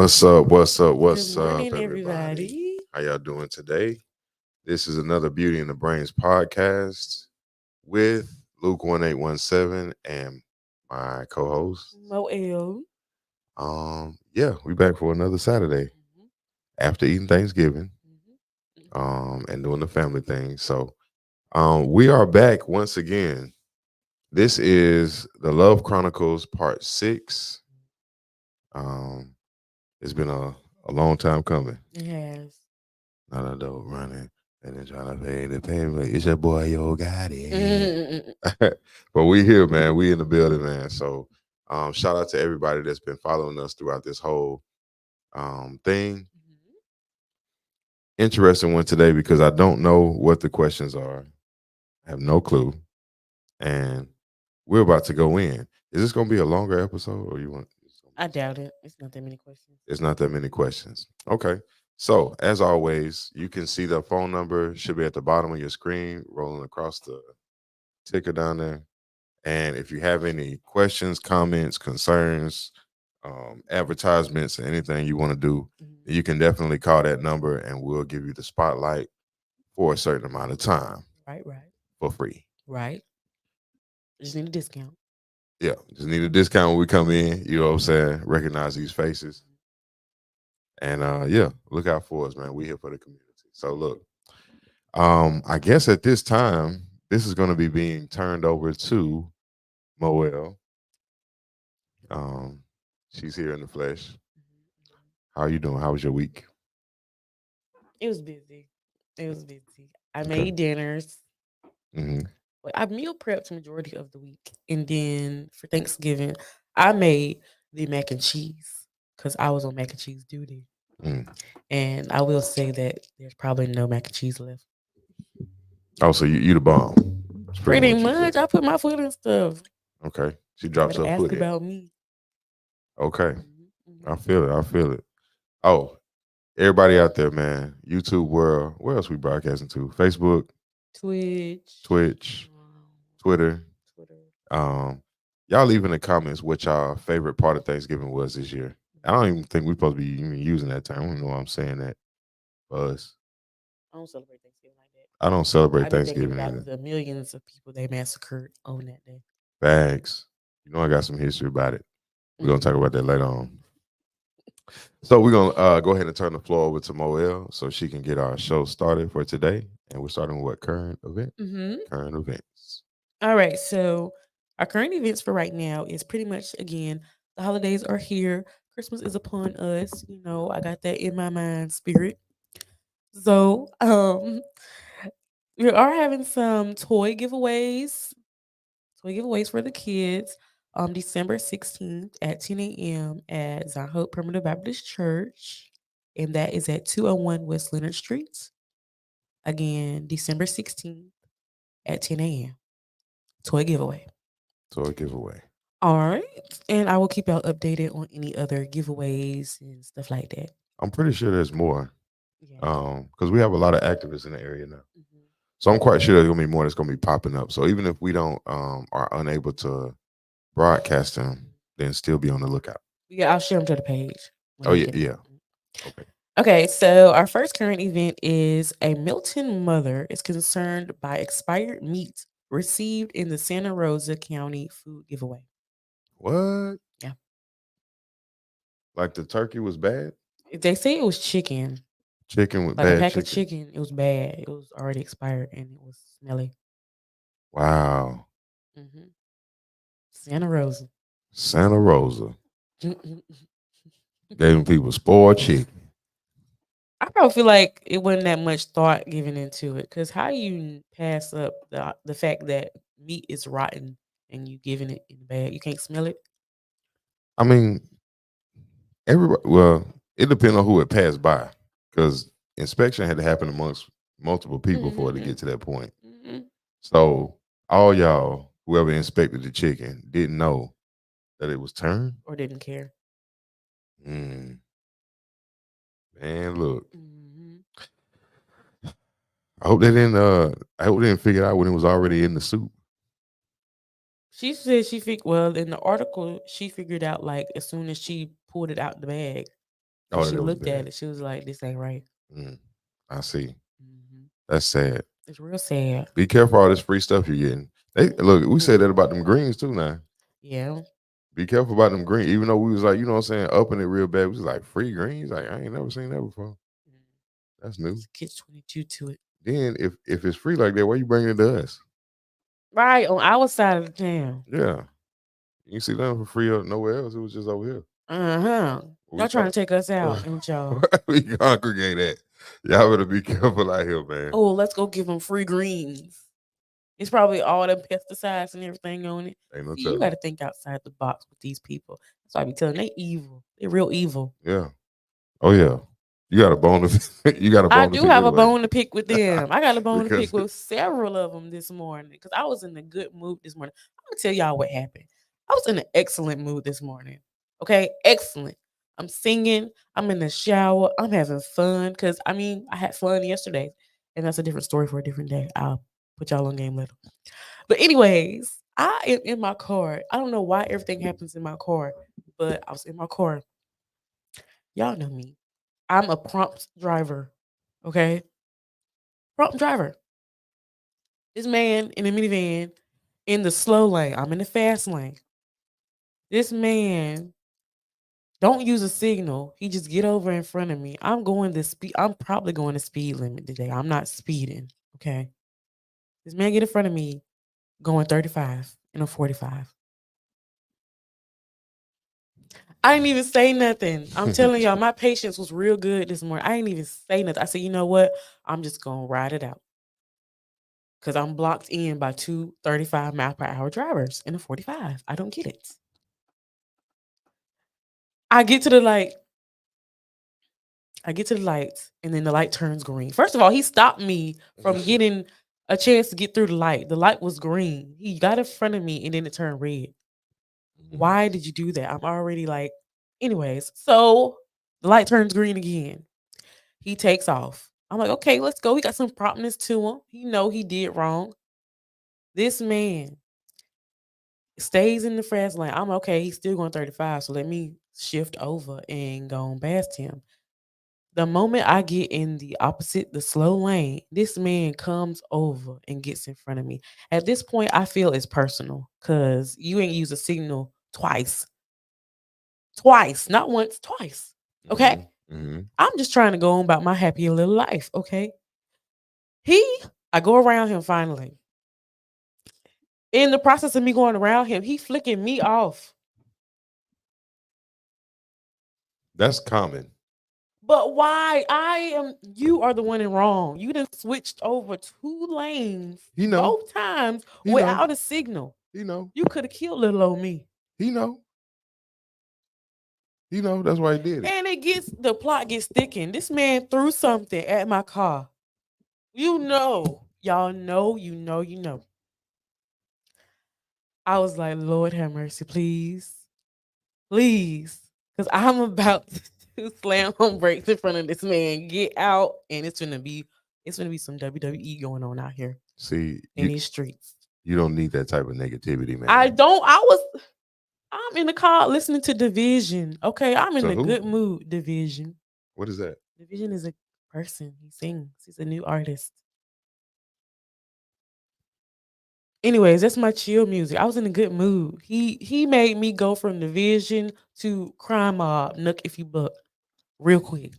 What's up? What's up? Good What's up, morning, everybody? everybody. How y'all doing today? This is another Beauty in the Brains podcast with Luke 1817 and my co-host. Mo L. Yeah, we back for another Saturday Mhm, after eating Thanksgiving, mhm, mhm. and doing the family thing. So, we are back once again. This is the Love Chronicles Part 6. Um, it's been a long time coming. It has. Not adult running and then trying to pay the payment. It's your boy, yo, got it. Mhm, But we here, man. We in the building, man. So shout out to everybody that's been following us throughout this whole thing. Interesting one today because I don't know what the questions are. I have no clue. And we're about to go in. Is this gonna be a longer episode or you want I doubt it. It's not that many questions. it's not that many questions. Okay. So, as always, you can see the phone number should be at the bottom of your screen, rolling across the ticker down there. And if you have any questions, comments, concerns, advertisements, anything you want to do, Mhm. you can definitely call that number and we'll give you the spotlight for a certain amount of time Right. for free. Right. Just need a discount. Yeah, just need a discount when we come in. You know what I'm saying? Recognize these faces. And yeah, look out for us, man. We here for the community. So look, I guess at this time, this is going to be being turned over to Moel. Um, she's here in the flesh. How are you doing? How was your week? It was busy. It was busy. I Okay. made dinners. Hmm. Like, I meal prepped majority of the week, and then for Thanksgiving, I made the mac and cheese because I was on mac and cheese duty. Mm. And I will say that there's probably no mac and cheese left. Oh, so you the bomb. That's pretty Pretty much you much, said. I put my foot in stuff. Okay. She You drops better her ask foot in. about me. Okay. Mhm, I mhm. feel it. I feel it. Oh, everybody out there, man. YouTube world. Where else we broadcasting to? Facebook, Twitch, Twitch, um, Twitter. Twitter. Um, y'all leave in the comments what y'all favorite part of Thanksgiving was this year. I don't even think we're supposed to be even using that term. I don't know why I'm saying that for us. I don't celebrate Thanksgiving like that. I don't celebrate I be thinking Thanksgiving about either. the millions of people they massacred on that day. Bags. You know I got some history about it. We're gonna talk Mhm. about that later on. So we're gonna go ahead and turn the floor over to Moel so she can get our show started for today. And we're starting with what current event? Mhm. Current events. All right, so our current events for right now is pretty much again the holidays are here. Christmas is upon us. You know, I got that in my mind spirit. So, we are having some toy giveaways for the kids. December 16th at 10 a.m. at Zion Hope Primitive Baptist Church, and that is at 201 West Leonard Street. Again, December 16th at 10 a.m. Toy giveaway. So a giveaway. All right. And I will keep y'all updated on any other giveaways and stuff like that. I'm pretty sure there's more. Yeah. Because we have a lot of activists in the area now. Mhm. So I'm quite sure there's gonna be more that's gonna be popping up. So even if we don't are unable to broadcast them, then still be on the lookout. Yeah, I'll share them to the page when Oh I yeah, get yeah. them. Okay. Okay, so our first current event is a Milton mother is concerned by expired meat received in the Santa Rosa County food giveaway. What? Yeah. Like the turkey was bad? They say it was chicken, Chicken with like a bad pack of chicken. chicken. It was bad. It was already expired and it was smelly. Wow. Santa Rosa. Santa Rosa. I Giving people spoiled chicken. probably feel like it wasn't that much thought given into it. Because how you pass up the fact that meat is rotten and you giving it in the bag? You can't smell it. I mean, everybody well, it depends on who it passed by. Because inspection had to happen amongst multiple people for it to Mhm, get to that point. mhm. So all y'all, whoever inspected the chicken, didn't know that it was turned. Or didn't care. Mm, man, look. Mhm. I hope they didn't. I hope they didn't figure it out when it was already in the soup. She said she figured. Well, in the article, she figured out like as soon as she pulled it out the bag. When Oh, she that was looked at bad. it, she was like, "This ain't right." Mm, I see. Mhm. That's sad. It's real sad. Be careful all this free stuff you're getting. They look. We said that about them greens too. Now, Yeah. be careful about them greens. Even though we was like, you know what I'm saying, upping it real bad. We was like free greens. Like I ain't never seen that before. That's new. It's kids 22 to it. Then if it's free like that, why you bringing it to us? Right on our side of the town. Yeah, you see them for free or nowhere else. It was just over here. Uh-huh. We Y'all trying to thought take us out, ain't y'all? we congregate at. Y'all better be careful out here, man. Oh, let's go give them free greens. It's probably all the pesticides and everything on it. Ain't no See, you telling. got to think outside the box with these people. That's why I be telling they evil. They real evil. Yeah. Oh yeah. You got a bone to you got a I bone to do pick have a anyway. bone to pick with them. I got a bone to pick Because with several of them this morning because I was in a good mood this morning. I'm gonna tell y'all what happened. I was in an excellent mood this morning. Okay, excellent. I'm singing. I'm in the shower. I'm having fun because I had fun yesterday, and that's a different story for a different day. I'll put y'all on game later. But anyways, I am in my car. I don't know why everything happens in my car, but I was in my car. Y'all know me. I'm a prompt driver. Okay, prompt driver. This man in a minivan in the slow lane. I'm in the fast lane. This man don't use a signal. He just get over in front of me. I'm going the speed. I'm probably going the speed limit today. I'm not speeding. Okay. This man get in front of me going 35 in a 45. I didn't even say nothing. I'm telling y'all, my patience was real good this morning. I didn't even say nothing. I said, you know what? I'm just gonna ride it out. Cause I'm blocked in by two 35 mile per hour drivers in a 45. I don't get it. I get to the light. I get to the light, and then the light turns green. First of all, he stopped me from getting a chance to get through the light. The light was green. He got in front of me, and then it turned red. Why did you do that? I'm already like, anyways. So the light turns green again. He takes off. I'm like, okay, let's go. He got some promptness to him. He know he did wrong. This man stays in the fast lane. I'm okay. He's still going 35, so let me shift over and go on past him. The moment I get in the slow lane, this man comes over and gets in front of me. At this point, I feel it's personal because you ain't use a signal twice. Twice, not once, twice. Okay? hmm I'm just trying to go on about my happy little life. Okay. I go around him finally. In the process of me going around him, he flicking me off. That's common. But why? You are the one in wrong. You done switched over two lanes He know. both times He know. without a signal. He know. You could have killed little old me. He know. He know. That's why he did it. And the plot gets thickened. This man threw something at my car. You know, y'all know, you know. I was like, Lord have mercy, please. Please. Because I'm about to slam on brakes in front of this man. Get out. And it's gonna be some WWE going on out here See, in these streets. you don't need that type of negativity, I man. don't. I'm in the car listening to Division. Okay, I'm in So a who? good mood. Division. What is that? Division is a person. He sings. He's a new artist. Anyways, that's my chill music. I was in a good mood. He made me go from Division to Crime Mob, Nook If You Buck, real quick.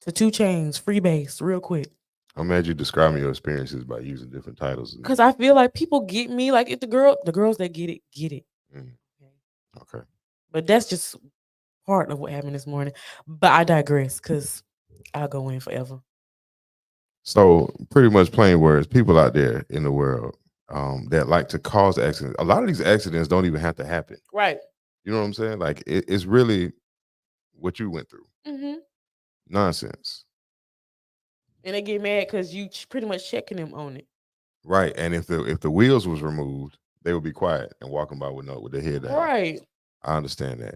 To Two Chains, Free Base, real quick. I'm mad you describing your experiences by using different titles. Cause I feel like people get me. Like if the girls that get it, get it. Mm, okay. But that's just part of what happened this morning. But I digress because I'll go in forever. So pretty much plain words, people out there in the world that like to cause accidents. A lot of these accidents don't even have to happen. Right. You know what I'm saying? Like it's really what you went through. Mm-hmm. Nonsense. And they get mad because you pretty much checking them on it. Right. And if the wheels was removed, they would be quiet and walking by with their head down. Right. I understand that.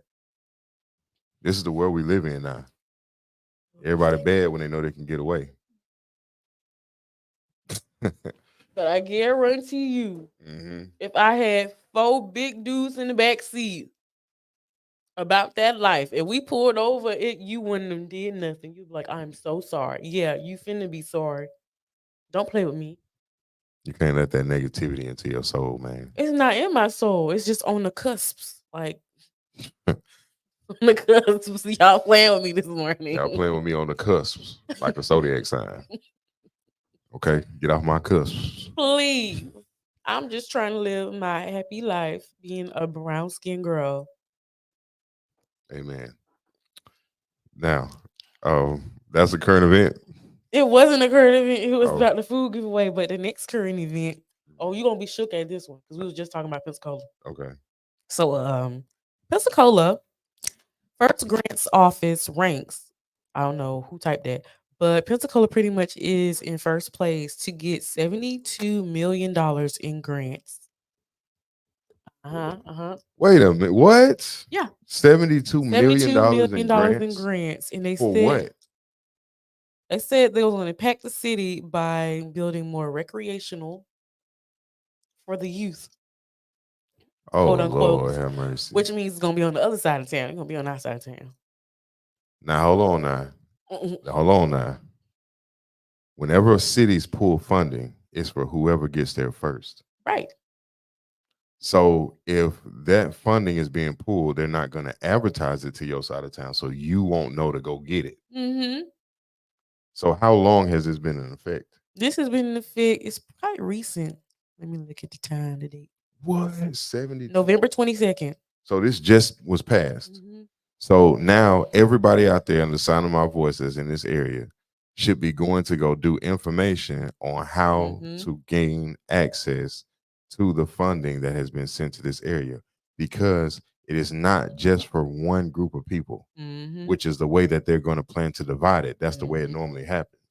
This is the world we live in now. Everybody bad when they know they can get away. But I guarantee you, hmm if I had four big dudes in the back seat, about that life. If we pulled over, you wouldn't have did nothing. You'd be like, I'm so sorry. Yeah, you finna be sorry. Don't play with me. You can't let that negativity into your soul, man. It's not in my soul. It's just on the cusps. Like on the cusps. Y'all playing with me this Y'all morning. playing with me on the cusps, like a zodiac sign. Okay, get off my cusps. Please. I'm just trying to live my happy life being a brown skinned girl. Amen. Now, that's a current event. It wasn't a current event. It was Oh, about the food giveaway. But the next current event, oh, you're gonna be shook at this one because we was just talking about Pensacola. okay. So, Pensacola first grants office ranks. I don't know who typed that, but Pensacola pretty much is in first place to get $72 million in grants. Wait a minute. What? Yeah, $72 million $72 dollars million in dollars in grants grants, and for what? they said they was going to impact the city by building more recreational for the youth, Oh quote Lord, unquote, have mercy. which means it's going to be on the other side of town. It's going to be on our side of town. Now hold on now. Mm-mm. Hold on now. Whenever cities pull funding, it's for whoever gets there first. Right. So if that funding is being pulled, they're not going to advertise it to your side of town, so you won't know to go get it. Mm-hmm. So how long has this been in effect? This has been in effect. It's quite recent. Let me look at the time, the date. What? 72. November 22nd. So this just was passed. Mm-hmm. So now everybody out there in the sound of my voice that's in this area should be going to go do information on how Mm-hmm. to gain access to the funding that has been sent to this area, because it is not just for one group of people, Mm-hmm. which is the way that they're going to plan to divide it. That's the way it Mm-hmm. normally happens.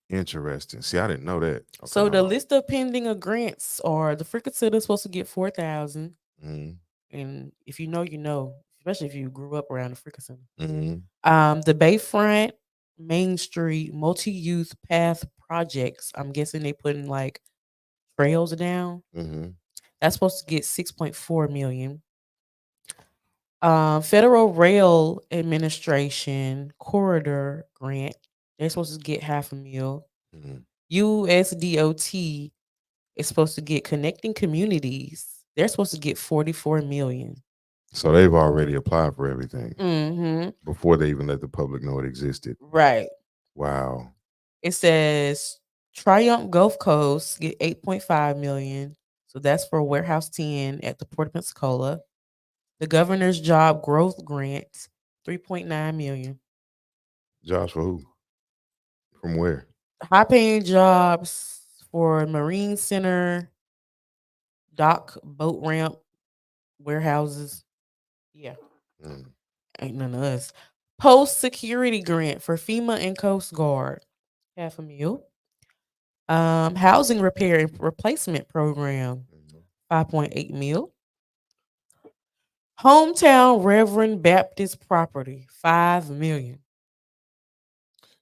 Interesting. See, I didn't know that. Okay, So hold the on. list of pending of grants are the freaking city supposed to get 4,000. Mm-hmm. And if you know, you know, especially if you grew up around the freaking center. Mm-hmm. The Bayfront Main Street multi-youth path projects. I'm guessing they putting like trails down. Mm-hmm. That's supposed to get 6.4 million. Federal Rail Administration corridor grant. They're supposed to get half a mil. Mm-hmm. USDOT is supposed to get connecting communities. They're supposed to get 44 million. So they've already applied for everything Mm-hmm. before they even let the public know it existed. Right. Wow. It says Triumph Gulf Coast get 8.5 million. So that's for Warehouse 10 at the Port of Pensacola. The Governor's Job Growth Grant, 3.9 million. Jobs for who? From where? High paying jobs for Marine Center, dock, boat ramp, warehouses. Yeah, Mm. ain't none of us. Post security grant for FEMA and Coast Guard, half a mil. Housing repair and replacement program, Mhm. 5.8 mil. Hometown Reverend Baptist property, 5 million.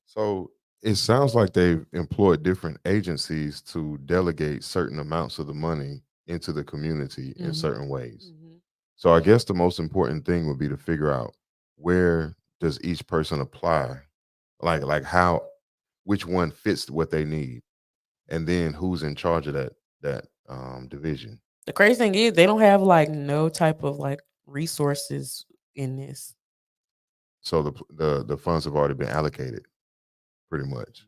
So it sounds like they've employed different agencies to delegate certain amounts of the money into the community in Mhm. certain ways. Mhm. So I guess the most important thing would be to figure out where does each person apply, like how, which one fits what they need, and then who's in charge of that division. The crazy thing is they don't have like no type of like resources in this. So the funds have already been allocated, pretty much.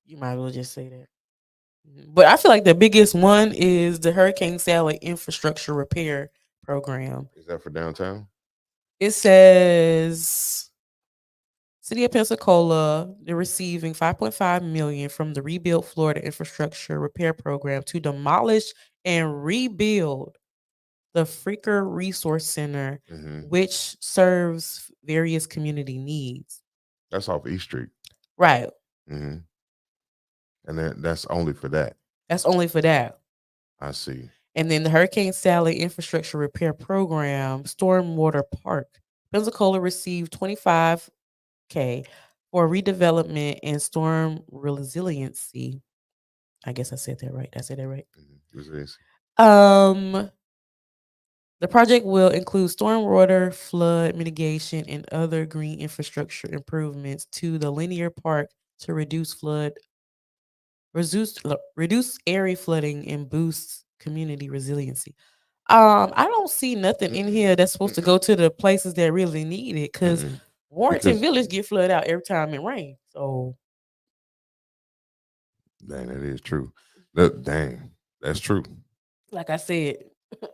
You might as well just say that. Mhm. But I feel like the biggest one is the Hurricane Sally infrastructure repair program. Is that for downtown? It says City of Pensacola, they're receiving 5.5 million from the Rebuild Florida Infrastructure Repair Program to demolish and rebuild the Freaker Resource Center, Hmm. which serves various community needs. That's off East Street. Right. Hmm. And then that's only for that. That's only for that. I see. And then the Hurricane Sally Infrastructure Repair Program, Stormwater Park. Pensacola received 25K for redevelopment and storm resiliency. I guess I said that right. I said that right. Resiliency. Um, The project will include stormwater, flood mitigation, and other green infrastructure improvements to the linear park to reduce area flooding and boost community resiliency. I don't see nothing in here that's supposed to go to the places that really need it because Mm-mm. Warrington Because Village get flooded out every time it rains. So, dang, that is true. Dang, that's true. like I said,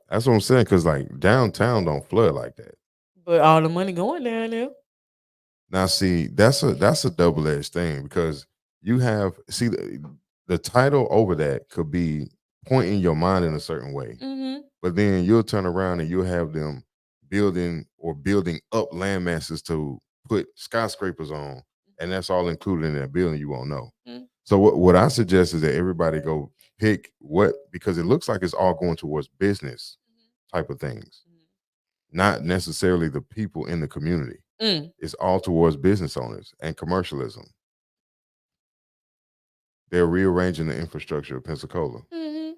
That's what I'm saying. Because like downtown don't flood like that. but all the money going down there. Now, see, that's a double edged thing because you have see the title over that could be pointing your mind in a certain way, Mm-hmm. but then you'll turn around and you'll have them building up land masses to put skyscrapers on, and that's all included in that building. You won't know. Mm-hmm. So what I suggest is that everybody go pick what because it looks like it's all going towards business type of things, not necessarily the people in the community. Mm. It's all towards business owners and commercialism. They're rearranging the infrastructure of Pensacola. Mm-hmm.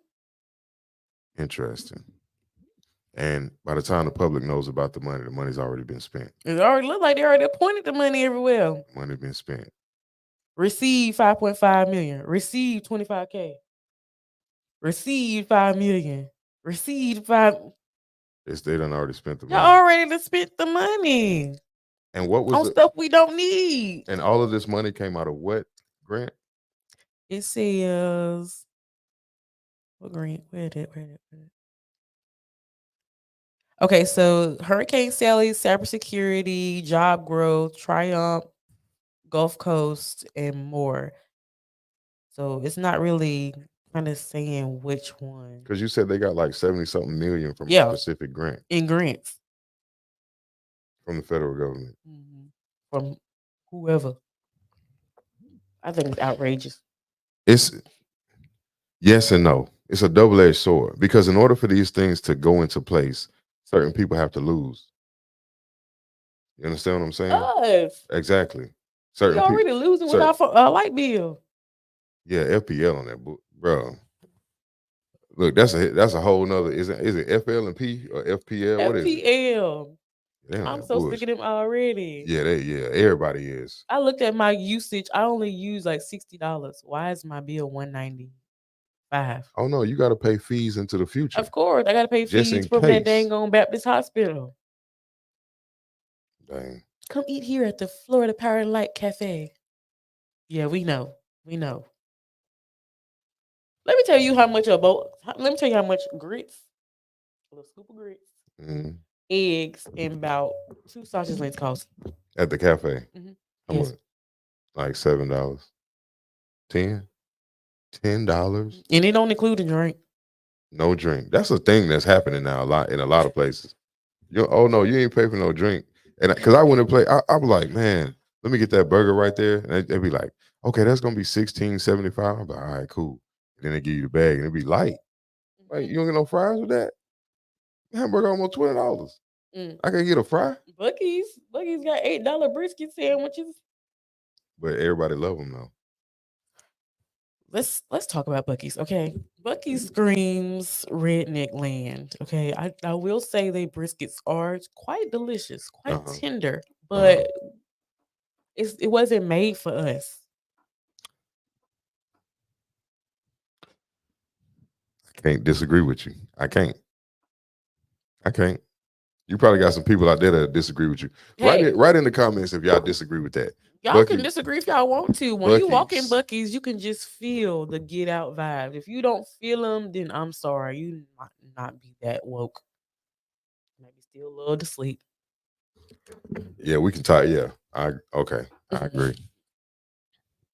Interesting. And by the time the public knows about the money's already been spent. It already looked like they already appointed the money everywhere. Money been spent. Receive 5.5 million. Receive 25K. Receive 5 million. Receive 5. They done already spent the Y'all money. already done spent the money And what was on the stuff we don't need. and all of this money came out of what grant? It says what grant? Where it? Okay, so Hurricane Sally, cybersecurity, job growth, Triumph, Gulf Coast, and more. So it's not really kind of saying which one. Because you said they got like 70 something million from a Yeah, specific grant in grants. from the federal government. From whoever. I think it's outrageous. It's yes and no. It's a double-edged sword because in order for these things to go into place, certain people have to lose. You understand what I'm saying? Us. Exactly. We Certain people. already losing with our light bill. Yeah, FPL on that book, bro. Look, that's a whole nother. Is it FL and P or FPL? What is it? FPL. They on I'm that so sick of bullshit. them already. Yeah, everybody is. I looked at my usage. I only use like $60. Why is my bill $195? Oh no, you got to pay fees into the future Of course, I gotta pay just fees in from that case. dang on Baptist hospital. Dang. Come eat here at the Florida Power and Light Cafe. Yeah, we know. We know. Let me tell you how much a bowl. Let me tell you how much grits, a little scoop of grits, Mhm. eggs, and about 2 sausage links cost. At the cafe, Mm-hmm. how Yes, much? Like $7, 10, $10. and it don't include the drink. No drink. That's a thing that's happening now a lot in a lot of places. Oh no, you ain't pay for no drink. And because I went to play, I was like, man, let me get that burger right there. And they'd be like, okay, that's gonna be 16.75. I'm like, all right, cool. And then they give you the bag and it'd be light. Like, you don't get no fries with that? Hamburger almost $20. Mm. I can get a fry, Bucky's got $8 brisket sandwiches. but everybody love them though. Let's talk about Bucky's, okay? Bucky's screams redneck land. Okay, I will say they briskets are quite delicious, quite Uh-huh. tender, Uh-huh. but it wasn't made for us. Can't disagree with you. I can't. I can't. You probably got some people out there that disagree with you. Hey, Write in the comments if y'all disagree with that. y'all can Bucky, disagree if y'all want to. When you walk in Bucky's. Bucky's, you can just feel the get out vibe. If you don't feel them, then I'm sorry, you might not be that woke. Maybe still a little to sleep. Yeah, we can talk. Yeah, okay. I agree.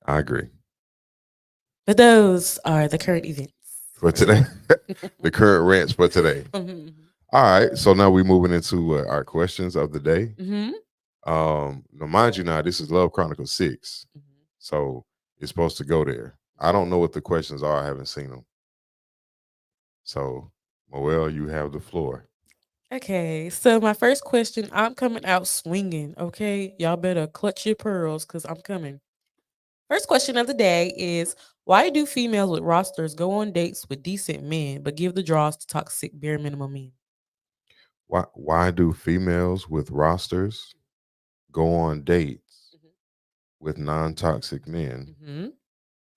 I agree. But those are the current events. For today, the current rants for today. All right, so now we're moving into our questions of the day. Now mind you, now this is Love Chronicle 6, so it's supposed to go there. I don't know what the questions are. I haven't seen them. So, Moel, you have the floor. Okay, so my first question, I'm coming out swinging. Okay, y'all better clutch your pearls because I'm coming. First question of the day is why do females with rosters go on dates with decent men but give the draws to toxic bare minimum men? Why do females with rosters go on dates with non-toxic men, Mm-hmm.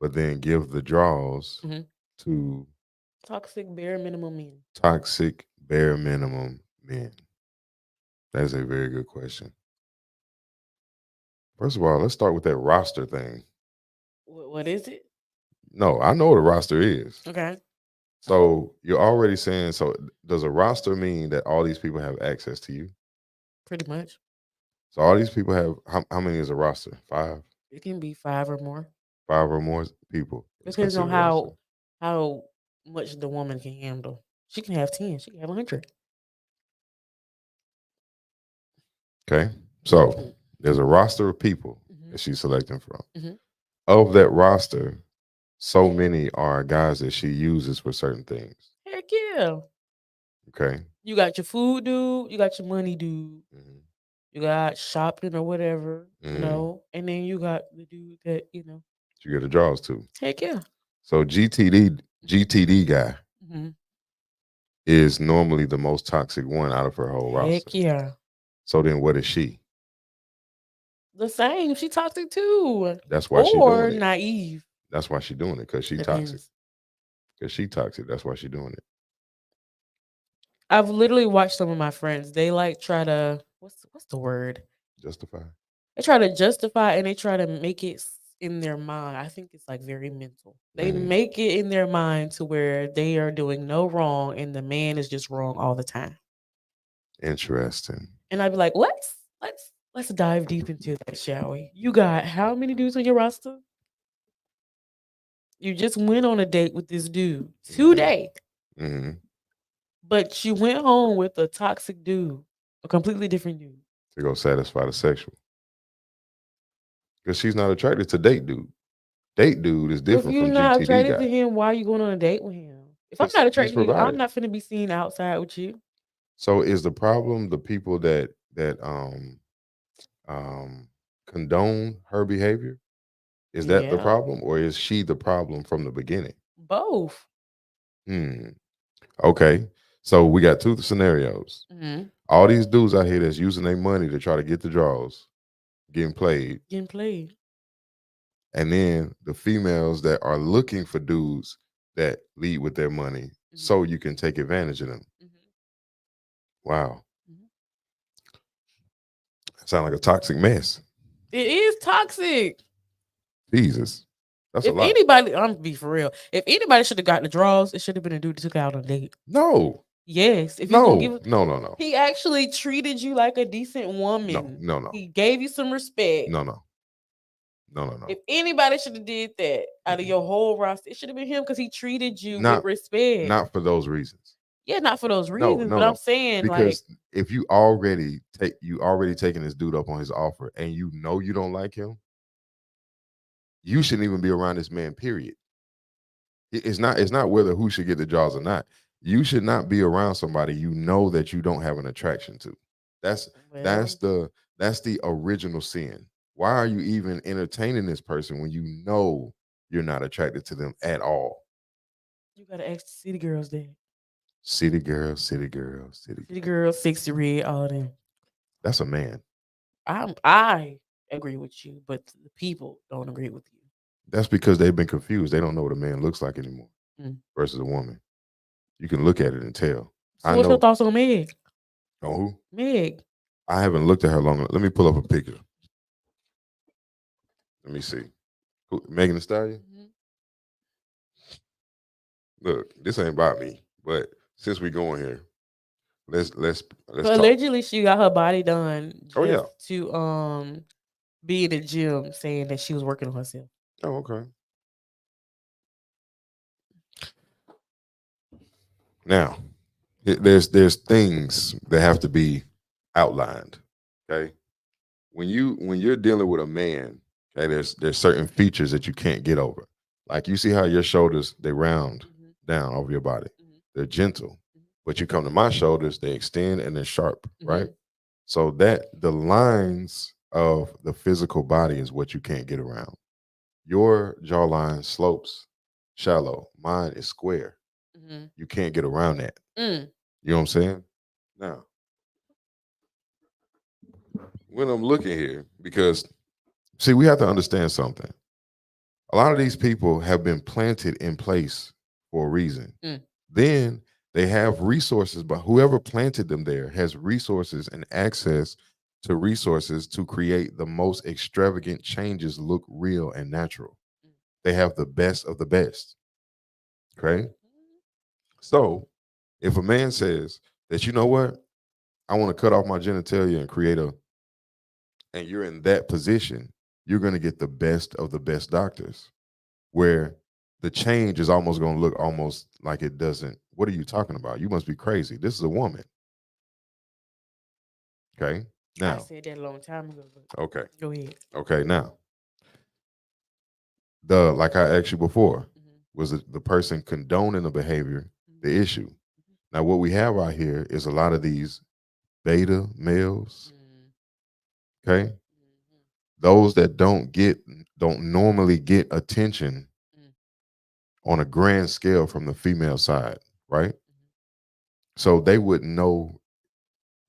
but then give the draws Mm-hmm. to Toxic bare minimum men. toxic bare minimum men? That's a very good question. First of all, let's start with that roster thing. What is it? No, I know what a roster is. Okay. So you're already saying, so does a roster mean that all these people have access to you? Pretty much. So all these people have, how many is a roster? Five? It can be 5 or more. Five or more people. It's Depends on considered a roster. how much the woman can handle. She can have 10. She can have 100. Okay. So Mm-hmm. there's a roster of people Mm-hmm. that she's selecting from. Mm-hmm. Of that roster, so many are guys that she uses for certain things. Heck yeah. Okay. You got your food dude. You got your money dude. Mhm. You got shopping or whatever, Mhm. and then you got the dude that, You get the draws too. heck yeah. So GTD guy Hmm. is normally the most toxic one out of her whole roster. Heck yeah. So then what is she? The same. She toxic too. That's why she Or doing it. naive. That's why she doing it, because she toxic. Depends. Because she toxic. That's why she doing it. I've literally watched some of my friends. They like try to what's the word? Justify. They try to justify and they try to make it in their mind. I think it's like very mental. They Mhm. make it in their mind to where they are doing no wrong and the man is just wrong all the time. Interesting. And I'd be like, let's dive deep into that, shall we? You got how many dudes on your roster? You just went on a date with this dude Mhm. today, Mhm. but you went home with a toxic dude, a completely different dude. To go satisfy the sexual. Because she's not attracted to date dude. Date dude is If different you're from not GTD attracted guy. to him, why are you going on a date with him? If I'm Because not he's attracted to you, I'm provided. not finna be seen outside with you. So is the problem the people that um condone her behavior? Is that the Yeah, problem, or is she the problem from the beginning? both. Hmm. Okay. So we got two scenarios. Mm-hmm. All these dudes out here that's using their money to try to get the draws, getting played, Getting played. and then the females that are looking for dudes that lead with their money Mm-hmm. so you can take advantage of them. Mm-hmm. Wow. Mm-hmm. Sound like a toxic mess. It is toxic. Jesus. That's a If lot. anybody, I'm gonna be for real. If anybody should have got the draws, it should have been a dude that took her out on a date. No. Yes, if you gonna No. give, No, no, no. he actually treated you like a decent No. woman. No, no. He gave you some respect. No, no. No, no, no. If anybody should have did that out of Mm-mm. your whole roster, it should have been him because he treated you with Not respect. not for those reasons. Yeah, not for those No, reasons, no, but I'm no. saying like, Because if you already taking this dude up on his offer and you know you don't like him, you shouldn't even be around this man, period. It's not whether who should get the jobs or not. You should not be around somebody you know that you don't have an attraction to. That's that's well, the that's the original sin. Why are you even entertaining this person when you know you're not attracted to them at all? you gotta ask the city girls that. City girl, city girl, city City girl. girls, 60 red, all them. That's a man. I agree with you, but the people don't agree with you. That's because they've been confused. They don't know what a man looks like anymore Mm. versus a woman. You can look at it and tell. So I what's your know. thoughts on Meg? Oh, who? Meg. I haven't looked at her long. Let me pull up a picture. Let me see. Who, Megan Thee Stallion? Mhm. Look, this ain't about me, but since we going here, let's But talk. allegedly she got her body done Oh yeah. just to be in the gym saying that she was working on herself. Oh okay. Now, there's things that have to be outlined. Okay, when you're dealing with a man, okay, there's certain features that you can't get over. Like you see how your shoulders they round Mhm. down over your body. Mhm. They're gentle, but you come to my shoulders, they extend and they're sharp, right? Mhm. So that the lines of the physical body is what you can't get around. Your jawline slopes shallow. Mine is square. Mhm. You can't get around that. Mm. You know what I'm saying? Now, when I'm looking here, because see, we have to understand something. A lot of these people have been planted in place for a reason. Mm. Then they have resources, but whoever planted them there has resources and access to resources to create the most extravagant changes look real and natural. They have the best of the best. Okay. So if a man says that, you know what, I want to cut off my genitalia and create a, and you're in that position, you're going to get the best of the best doctors where the change is almost going to look almost like it doesn't. What are you talking about? You must be crazy. This is a woman. Okay. I Now, said that a long time ago. But okay. go ahead. Okay. Now, the, like I asked you before, Mhm. was it the person condoning the behavior the Mhm. issue? Now, what we have out here is a lot of these beta males, Mhm. okay? Mhm. Those that don't normally get attention Mhm. on a grand scale from the female side, right? Mhm. So they wouldn't know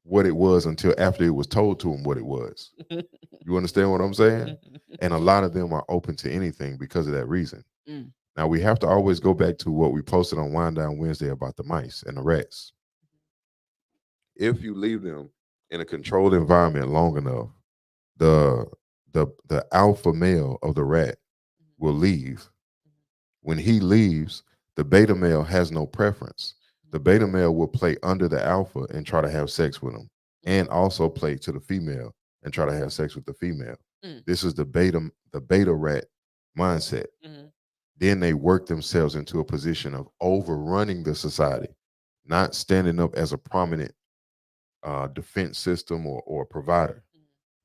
what it was until after it was told to them what it was. You understand what I'm saying? And a lot of them are open to anything because of that reason. Mm. Now we have to always go back to what we posted on Wind Down Wednesday about the mice and the rats. If you leave them in a controlled environment long enough, the the alpha male of the rat will leave. When he leaves, the beta male has no preference. The beta male will play under the alpha and try to have sex with him, and also play to the female and try to have sex with the female. Mm. This is the beta rat mindset. Mhm. Then they work themselves into a position of overrunning the society, not standing up as a prominent defense system or provider.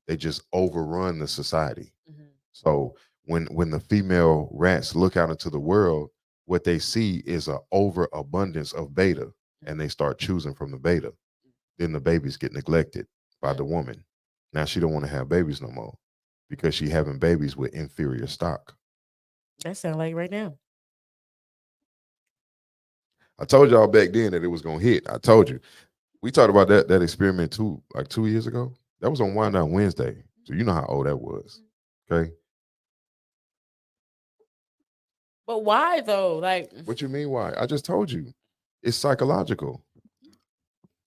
They just overrun the society. Mhm. So when the female rats look out into the world, what they see is an overabundance of beta, and they start choosing from the beta. Then the babies get neglected by the woman. Now she don't want to have babies no more because she having babies with inferior stock. That sound like right now. I told y'all back then that it was gonna hit. I told you. We talked about that experiment too, like 2 years ago. That was on Wind Down Wednesday. So you know how old that was. Okay. But why though? Like, What you mean why? I just told you. It's psychological.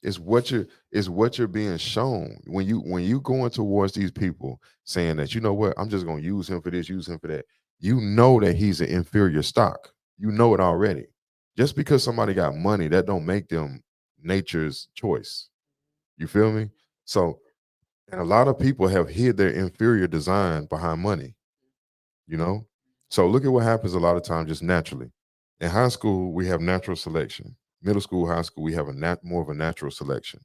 It's what you're being shown when you going towards these people saying that, you know what, I'm just gonna use him for this, use him for that. You know that he's an inferior stock. You know it already. Just because somebody got money, that don't make them nature's choice. You feel me? So, and a lot of people have hid their inferior design behind money, you know? So look at what happens a lot of times just naturally. In high school, we have natural selection. Middle school, high school, we have more of a natural selection.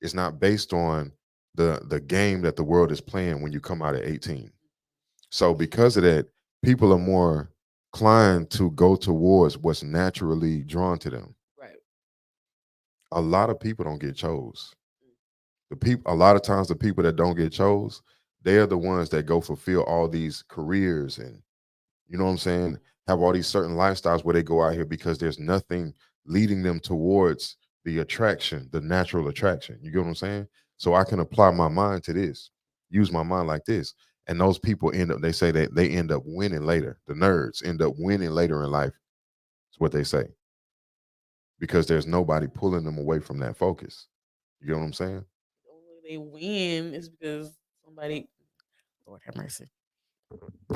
It's not based on the game that the world is playing when you come out at 18. So because of that, people are more inclined to go towards what's naturally drawn to them. right. A lot of people don't get chose. The people, a lot of times, the people that don't get chose, they are the ones that go fulfill all these careers, and you know what I'm saying, have all these certain lifestyles where they go out here because there's nothing leading them towards the attraction, the natural attraction. You get what I'm saying? So I can apply my mind to this, use my mind like this. And those people end up, they say that they end up winning later. The nerds end up winning later in life. It's what they say. Because there's nobody pulling them away from that focus. You get what I'm saying? The only way they win is because somebody. Lord have mercy.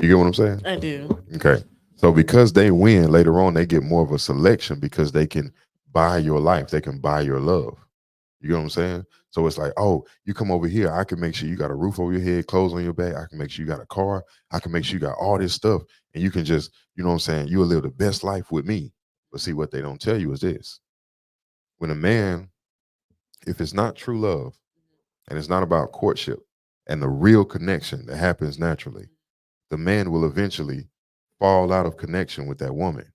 You get what I'm saying? I do. Okay. So because they win later on, they get more of a selection because they can buy your life. They can buy your love. You know what I'm saying? So it's like, oh, you come over here, I can make sure you got a roof over your head, clothes on your back. I can make sure you got a car. I can make sure you got all this stuff. And you can just, you know what I'm saying? You'll live the best life with me. But see, what they don't tell you is this. When a man, if it's not true love and it's not about courtship and the real connection that happens naturally, the man will eventually fall out of connection with that woman.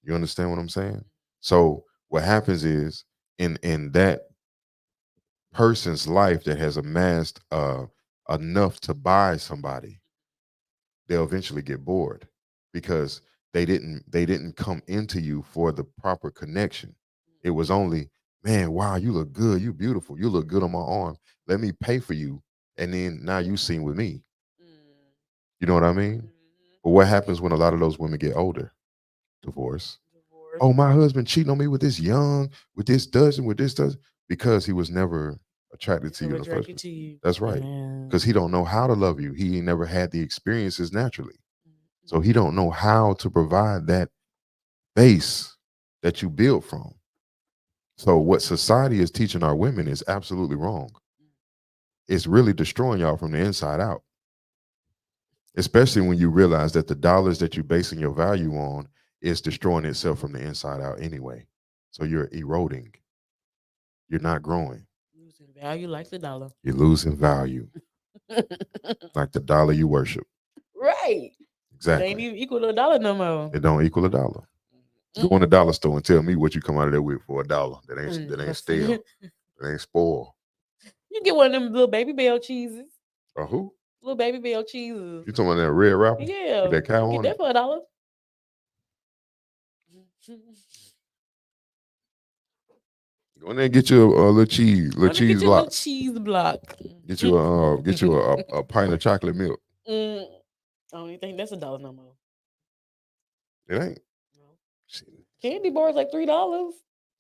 You understand what I'm saying? So what happens is in that person's life that has amassed enough to buy somebody, they'll eventually get bored because they didn't come into you for the proper connection. It was only man, wow, you look good, you beautiful, you look good on my arm. Let me pay for you, and then now you seen with me. Mm. You know what I mean? Mhm. But what happens when a lot of those women get older? Divorce. Divorce. Oh, my husband cheating on me with this young, with this dozen, with this dozen, because he was never attracted to you Never in the first attracted place. to you. That's right. Yeah. Because he don't know how to love you. He ain't never had the experiences naturally. So Mhm. he don't know how to provide that base that you build from. So what society is teaching our women is absolutely wrong. It's really destroying y'all from the inside out. Especially when you realize that the dollars that you're basing your value on is destroying itself from the inside out anyway. So you're eroding. You're not growing. Losing value like the dollar. You're losing value, like the dollar you worship. Right. It ain't Exactly. even equal to a dollar no more. It don't equal a dollar. Go in the Mm-mm. dollar store and tell me what you come out of there with for a dollar. That ain't Mm. stale. That ain't spoiled. You get one of them little baby bell cheeses. Or who? Little baby bell cheeses. You talking about that red wrapper with Yeah. that cow Get on it? that for a dollar. Go in there and get you a little Let me get cheese you a little block. cheese block. Get you a pint of chocolate milk. Mm, I don't even think that's a dollar no more. It ain't. No. Shit. Candy bars like $3,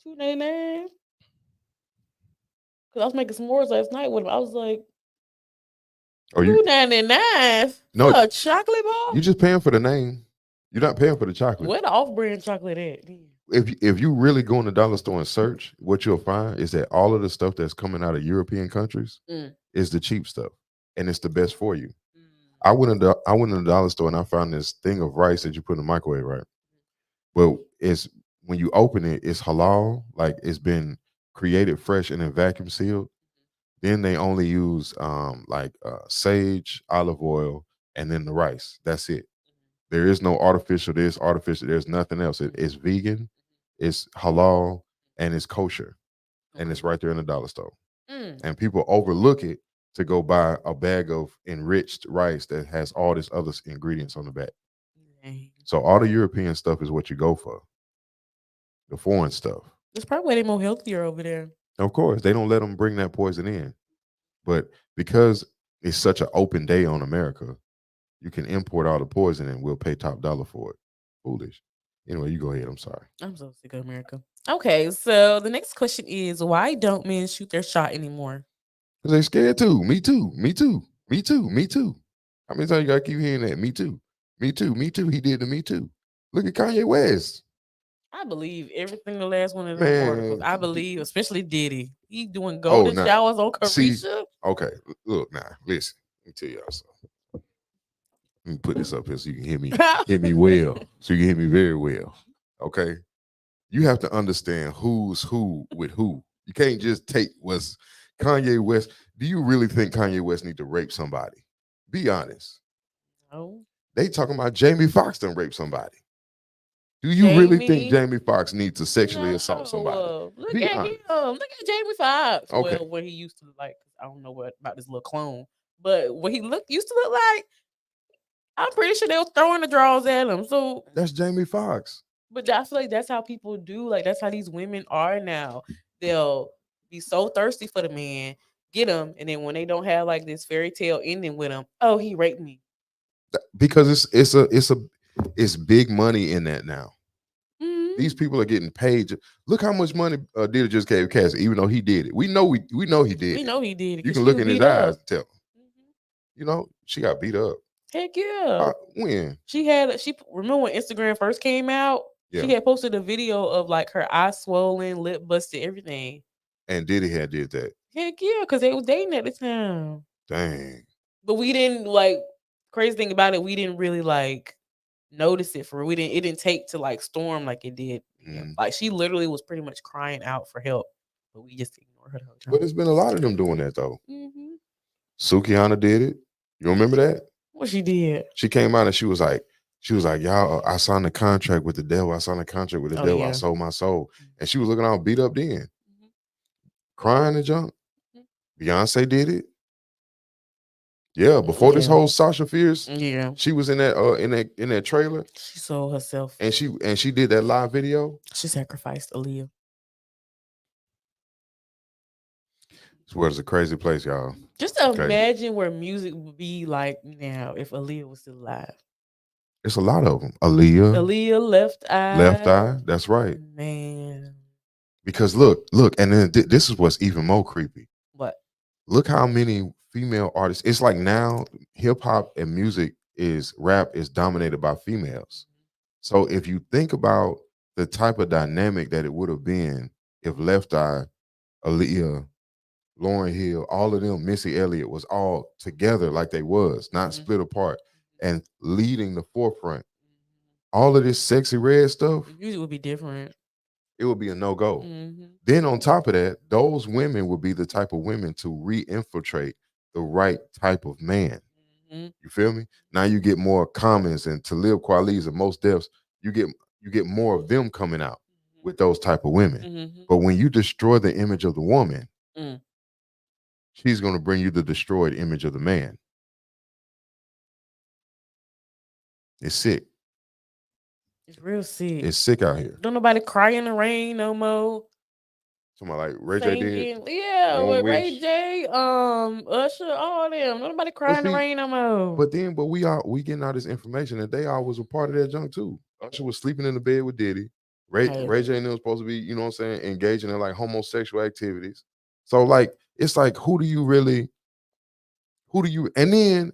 $2.99. Cause I was making s'mores last night with them. I was like, Or you $2.99 for no, a chocolate bar? you just paying for the name. You're not paying for the chocolate. Where the off-brand chocolate at? If you really go in the dollar store and search, what you'll find is that all of the stuff that's coming out of European countries Mm. is the cheap stuff, and it's the best for you. Mm. I went in the dollar store and I found this thing of rice that you put in the microwave, right? But it's when you open it, it's halal, like it's been created fresh and then vacuum sealed. Then they only use sage, olive oil, and then the rice. That's it. There is no artificial this, artificial. There's nothing else. It's vegan, it's halal, and it's kosher, and it's Okay. right there in the dollar store. Mm. And people overlook it to go buy a bag of enriched rice that has all this other ingredients on the back. Dang. So all the European stuff is what you go for. The foreign stuff. It's probably way they more healthier over there. Of course, they don't let them bring that poison in. But because it's such an open day on America, you can import all the poison and we'll pay top dollar for it. Foolish. Anyway, you go ahead. I'm sorry. I'm so sick of America. Okay, so the next question is why don't men shoot their shot anymore? Because they scared too. Me too. Me too. Me too. Me too. How many times you gotta keep hearing that? Me too. Me too. Me too. He did to me too. Look at Kanye West. I believe everything the last one of them articles. Man. I believe, especially Diddy. He doing Oh, golden now showers on see. Carisha. Okay. Look now. Listen. Let me tell y'all something. Let me put this up here so you can hear me well. So you can hear me very well. Okay. You have to understand who's who with who. You can't just take what's Kanye West. Do you really think Kanye West need to rape somebody? Be honest. No. They talking about Jamie Foxx done rape somebody. Do you really think Jamie. Jamie Foxx needs to sexually assault somebody? No. Look Be at him. honest. Look at Jamie Foxx. Okay, Well, what he used to like, I don't know what about this little clone, but what he used to look like, I'm pretty sure they was throwing the draws at him. So, that's Jamie Foxx. but I feel like that's how people do. Like that's how these women are now. They'll be so thirsty for the man, get him, and then when they don't have like this fairy tale ending with him, oh, he raped me. Because it's big money in that now. Mhm. These people are getting paid. Look how much money Diddy just gave Cassie, even though he did it. We know he did We it. know he did it You because can she look was in his beat eyes up. and tell. Mhm. You know, she got beat up. Heck yeah. When? She remember when Instagram first came out? Yeah. She had posted a video of like her eyes swollen, lip busted, everything. And Diddy had did that. Heck yeah, because they was dating at the time. Dang. But we didn't like crazy thing about it, we didn't really like notice it for real. It didn't take to like storm like it did. Yeah. Mm. Like she literally was pretty much crying out for help. But we just ignored her the whole But time. it's been a lot of them doing that though. Mm-hmm. Sukihana did it. You remember that? What she did? She came out and she was like, y'all, I signed a contract with the devil. I signed a contract with the Oh devil. I yeah. sold my soul. And she was looking all beat up then, Mhm. crying and junk. Mhm. Beyonce did it. Yeah, before this Yeah. whole Sasha Fierce, Yeah. she was in that in that trailer She sold herself. and she did that live video. She sacrificed Aaliyah. Swear it's a crazy place, y'all. Just Okay. imagine where music would be like now if Aaliyah was still alive. It's a lot of them. Aaliyah, Aaliyah, Left Left Eye, Eye. That's right. man. Because look, and then this is what's even more creepy. What? Look how many female artists. It's like now hip hop and music is rap is dominated by females. So if you think about the type of dynamic that it would have been if Left Eye, Aaliyah, Lauryn Hill, all of them, Missy Elliott was all together like they was, not split apart and leading the forefront. All of this sexy red stuff, The music would be different. it would be a no go. Mm-hmm. Then on top of that, those women would be the type of women to re-infiltrate the right type of man. Mm-hmm. You feel me? Now you get more Commons and Talib Kweli's and most deaths. You get more of them coming out with those type of women. Mm-hmm. But when you destroy the image of the woman, Mm. she's going to bring you the destroyed image of the man. It's sick. It's real sick. It's sick out here. Don't nobody cry in the rain no more. Somebody like Ray J did. Singing, yeah, One with Wish. Ray J, Usher, all them. Don't nobody cry But in the see, rain no more. But we getting all this information and they all was a part of that junk too. Usher was sleeping in the bed with Diddy. Hey. Ray J and them was supposed to be, you know what I'm saying, engaging in like homosexual activities. So like it's like who do you and then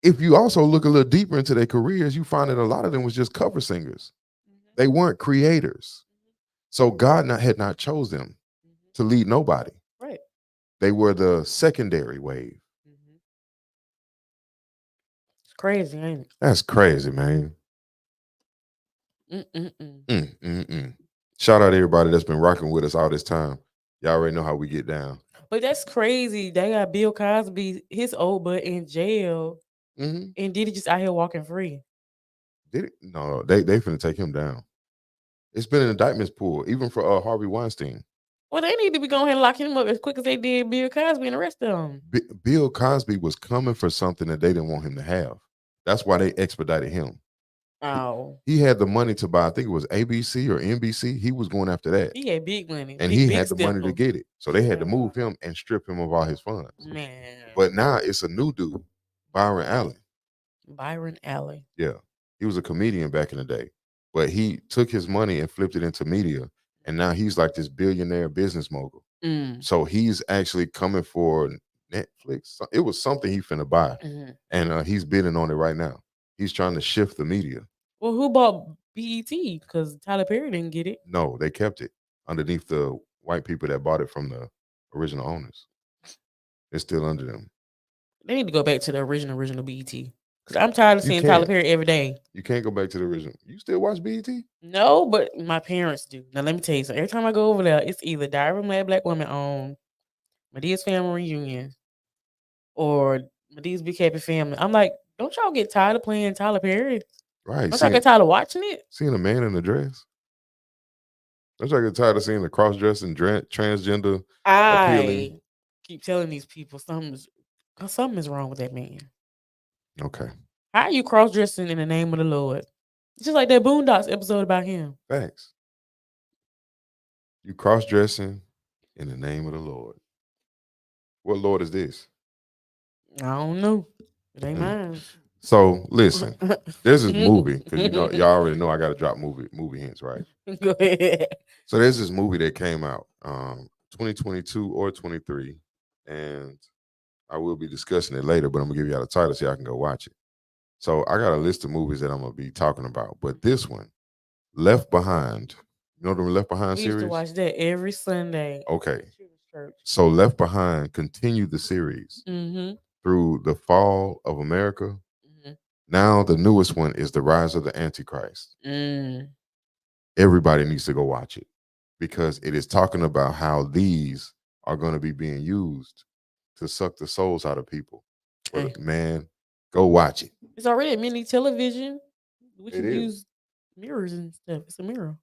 if you also look a little deeper into their careers, you find that a lot of them was just cover singers. They weren't creators. So God had not chose them to lead nobody. Right. They were the secondary wave. It's crazy, ain't it? That's crazy, man. Shout out to everybody that's been rocking with us all this time. Y'all already know how we get down. But that's crazy. They got Bill Cosby, his old butt in jail, and Diddy just out here walking free. Did it? No, they finna take him down. It's been an indictments pool, even for Harvey Weinstein. Well, they need to be going ahead and lock him up as quick as they did Bill Cosby and the rest of them. Bill Cosby was coming for something that they didn't want him to have. That's why they expedited him. Oh. He had the money to buy, I think it was ABC or NBC. He was going after that. He had big money. And he had the money to get it. So they had to move him and strip him of all his funds. Man. But now it's a new dude, Byron Allen. Byron Allen. Yeah. He was a comedian back in the day. But he took his money and flipped it into media. And now he's like this billionaire business mogul. So he's actually coming for Netflix. It was something he finna buy. And he's bidding on it right now. He's trying to shift the media. Well, who bought BET? Because Tyler Perry didn't get it. No, they kept it underneath the white people that bought it from the original owners. It's still under them. They need to go back to the original BET. Because I'm tired of seeing Tyler Perry every day. You can't go back to the original. You still watch BET? No, but my parents do. Now, let me tell you something. Every time I go over there, it's either Diary of a Mad Black Woman on Medea's Family Reunion or Medea's Big Happy Family. I'm like, don't y'all get tired of playing Tyler Perry? Right. Don't y'all get tired of watching it? Seeing a man in a dress? Don't y'all get tired of seeing the cross-dressing, transgender appealing? Keep telling these people something is wrong with that man. Okay. How are you cross-dressing in the name of the Lord? It's just like that Boondocks episode about him. Thanks. You cross-dressing in the name of the Lord. What Lord is this? I don't know. It ain't mine. So listen, there's this movie because y'all already know I got to drop movie hints, right? Go ahead. So there's this movie that came out 2022 or 23, and I will be discussing it later, but I'm gonna give y'all the title so y'all can go watch it. So I got a list of movies that I'm gonna be talking about, but this one, Left Behind. You know the Left Behind series? We used to watch that every Sunday. Okay. So Left Behind continued the series through the fall of America. Now the newest one is The Rise of the Antichrist. Everybody needs to go watch it because it is talking about how these are going to be being used to suck the souls out of people. But man, go watch it. It's already a mini television. We can use mirrors and stuff. It's a mirror.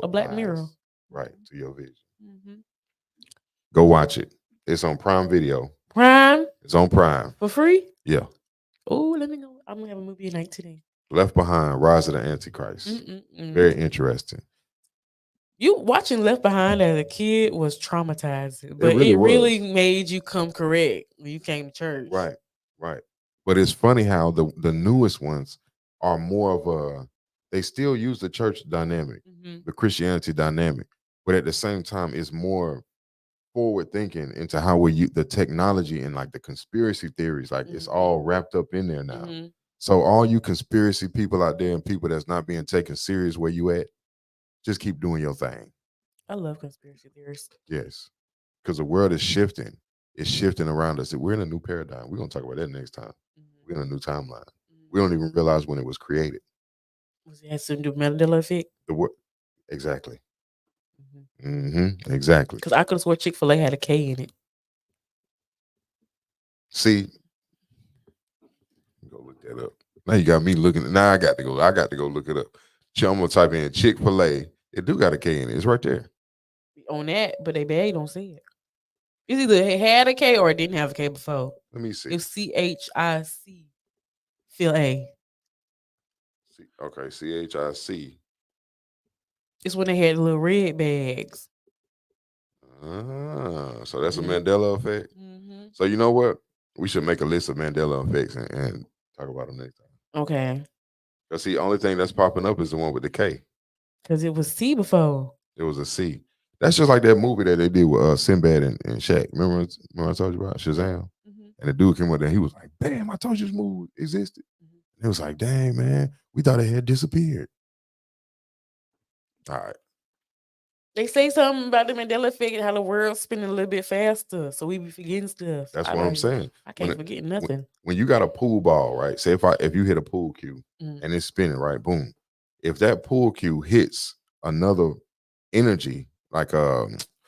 A black mirror. Right, to your vision. Go watch it. It's on Prime Video. Prime? It's on Prime. For free? Yeah. Oh, let me know. I'm going to have a movie night today. Left Behind, Rise of the Antichrist. Very interesting. You watching Left Behind as a kid was traumatizing, It but really it really was. made you come correct when you came to church. Right, right. But it's funny how the newest ones are more of a. They still use the church dynamic, Hmm. the Christianity dynamic, but at the same time, it's more forward thinking into how we use the technology and like the conspiracy theories. Like it's Hmm. all wrapped up in there now. Hmm. So all you conspiracy people out there and people that's not being taken serious where you at, just keep doing your thing. I love conspiracy theories. Yes, because the world is shifting. It's shifting around us. We're in a new paradigm. We're gonna talk about that next time. Hmm. We're in a new timeline. Hmm. We don't even realize when it was created. Was it has to do with Mandela effect? The word exactly. Exactly. Because I could have swore Chick-fil-A had a K in it. See, go look that up. Now you got me looking. Now I got to go. I got to go look it up. I'm gonna type in Chick-fil-A. It do got a K in it. It's right there. On that, but they bad don't say it. It's either it had a K or it didn't have a K before. Let me see. It's CHIC Phil A. Okay, CHIC. It's when they had the little red bags. So that's a Mm-hmm. Mandela effect. Mm-hmm. So you know what? We should make a list of Mandela effects and talk about them next time. Okay. Because the only thing that's popping up is the one with the K. Because it was C before. It was a C. That's just like that movie that they did with Sinbad and Shaq. Remember I told you about Shazam? Mm-hmm. And the dude came up there and he was like, "Damn, I told you this movie existed." Mm-hmm. And it was like, "Dang, man, we thought it had disappeared." All right. They say something about the Mandela effect and how the world's spinning a little bit faster, so we be forgetting stuff. That's what I'm saying. I When can't it, forget when, nothing. when you got a pool ball, right? Say if you hit a pool cue Mm. and it's spinning, right? Boom. If that pool cue hits another energy, like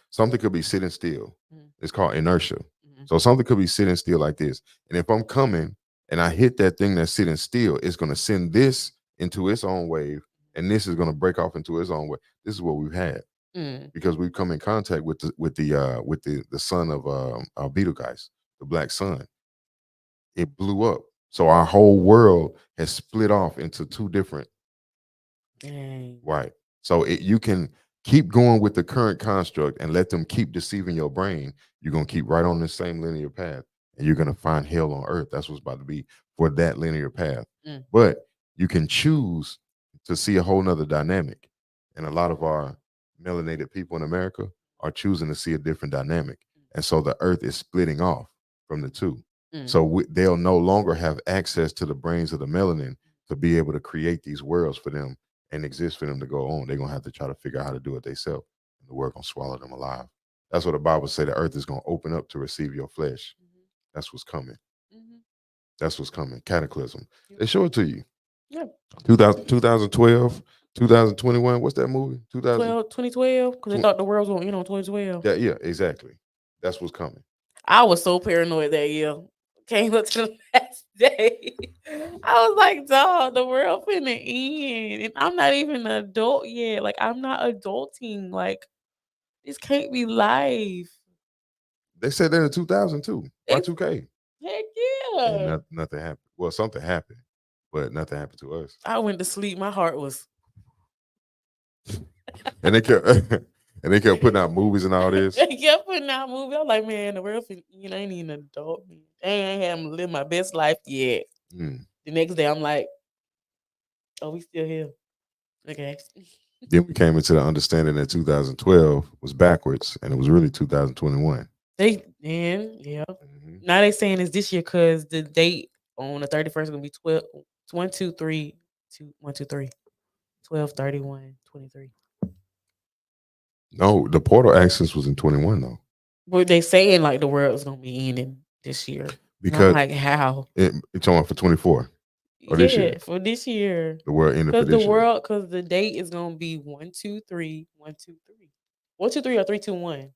something could be sitting still. Mm. It's called inertia. Mm. So something could be sitting still like this. And if I'm coming and I hit that thing that's sitting still, it's gonna send this into its own wave, and this is gonna break off into its own wave. This is what we've had Mm. because we've come in contact with the son of Betelgeuse, the black sun. It blew up. So our whole world has split off into two different. Dang. Right. So you can keep going with the current construct and let them keep deceiving your brain. You're gonna keep right on the same linear path, and you're gonna find hell on earth. That's what's about to be for that linear path. Mm. But you can choose to see a whole nother dynamic, and a lot of our melanated people in America are choosing to see a different dynamic, and so the earth is splitting off from the two. Mm. So they'll no longer have access to the brains of the melanin to be able to create these worlds for them and exist for them to go on. They're gonna have to try to figure out how to do it themselves, and the world gonna swallow them alive. That's what the Bible say. The earth is gonna open up to receive your flesh. Mhm. That's what's coming. Mhm. That's what's coming. Cataclysm. Yep. They show it to you. Yeah. 2012, 2021. What's that movie? 2000. 2012, because they thought the world was going to end on 2012. That yeah, exactly. That's what's coming. I was so paranoid that year. Came up to the last day. I was like, dog, the world finna end. And I'm not even an adult yet. Like, I'm not adulting. Like, this can't be life. They said that in 2002. It's Y2K. heck And yeah. nothing happened. Well, something happened, but nothing happened to us. I went to sleep. My heart was And they kept and they kept putting out movies and all this. they kept putting out movies. I was like, man, the world finna end. I ain't even an adult. Man. I ain't haven't lived my best life yet. Mm. The next day I'm like, oh, we still here. Okay. Then we came into the understanding that 2012 was backwards and it was really 2021. Yeah. Mhm. Now they saying it's this year because the date on the 31st is gonna be 12 1 2 3 2 1 2 3 12 31 23. No, the portal access was in 21 though. But they saying like the world is gonna be ending this year. And I'm Because like, how? it's on for 24 or this year. Yeah, for this year. The world ended for Because the this year. world, because the date is gonna be 1 2 3 1 2 3 1 2 3 or 3 2 1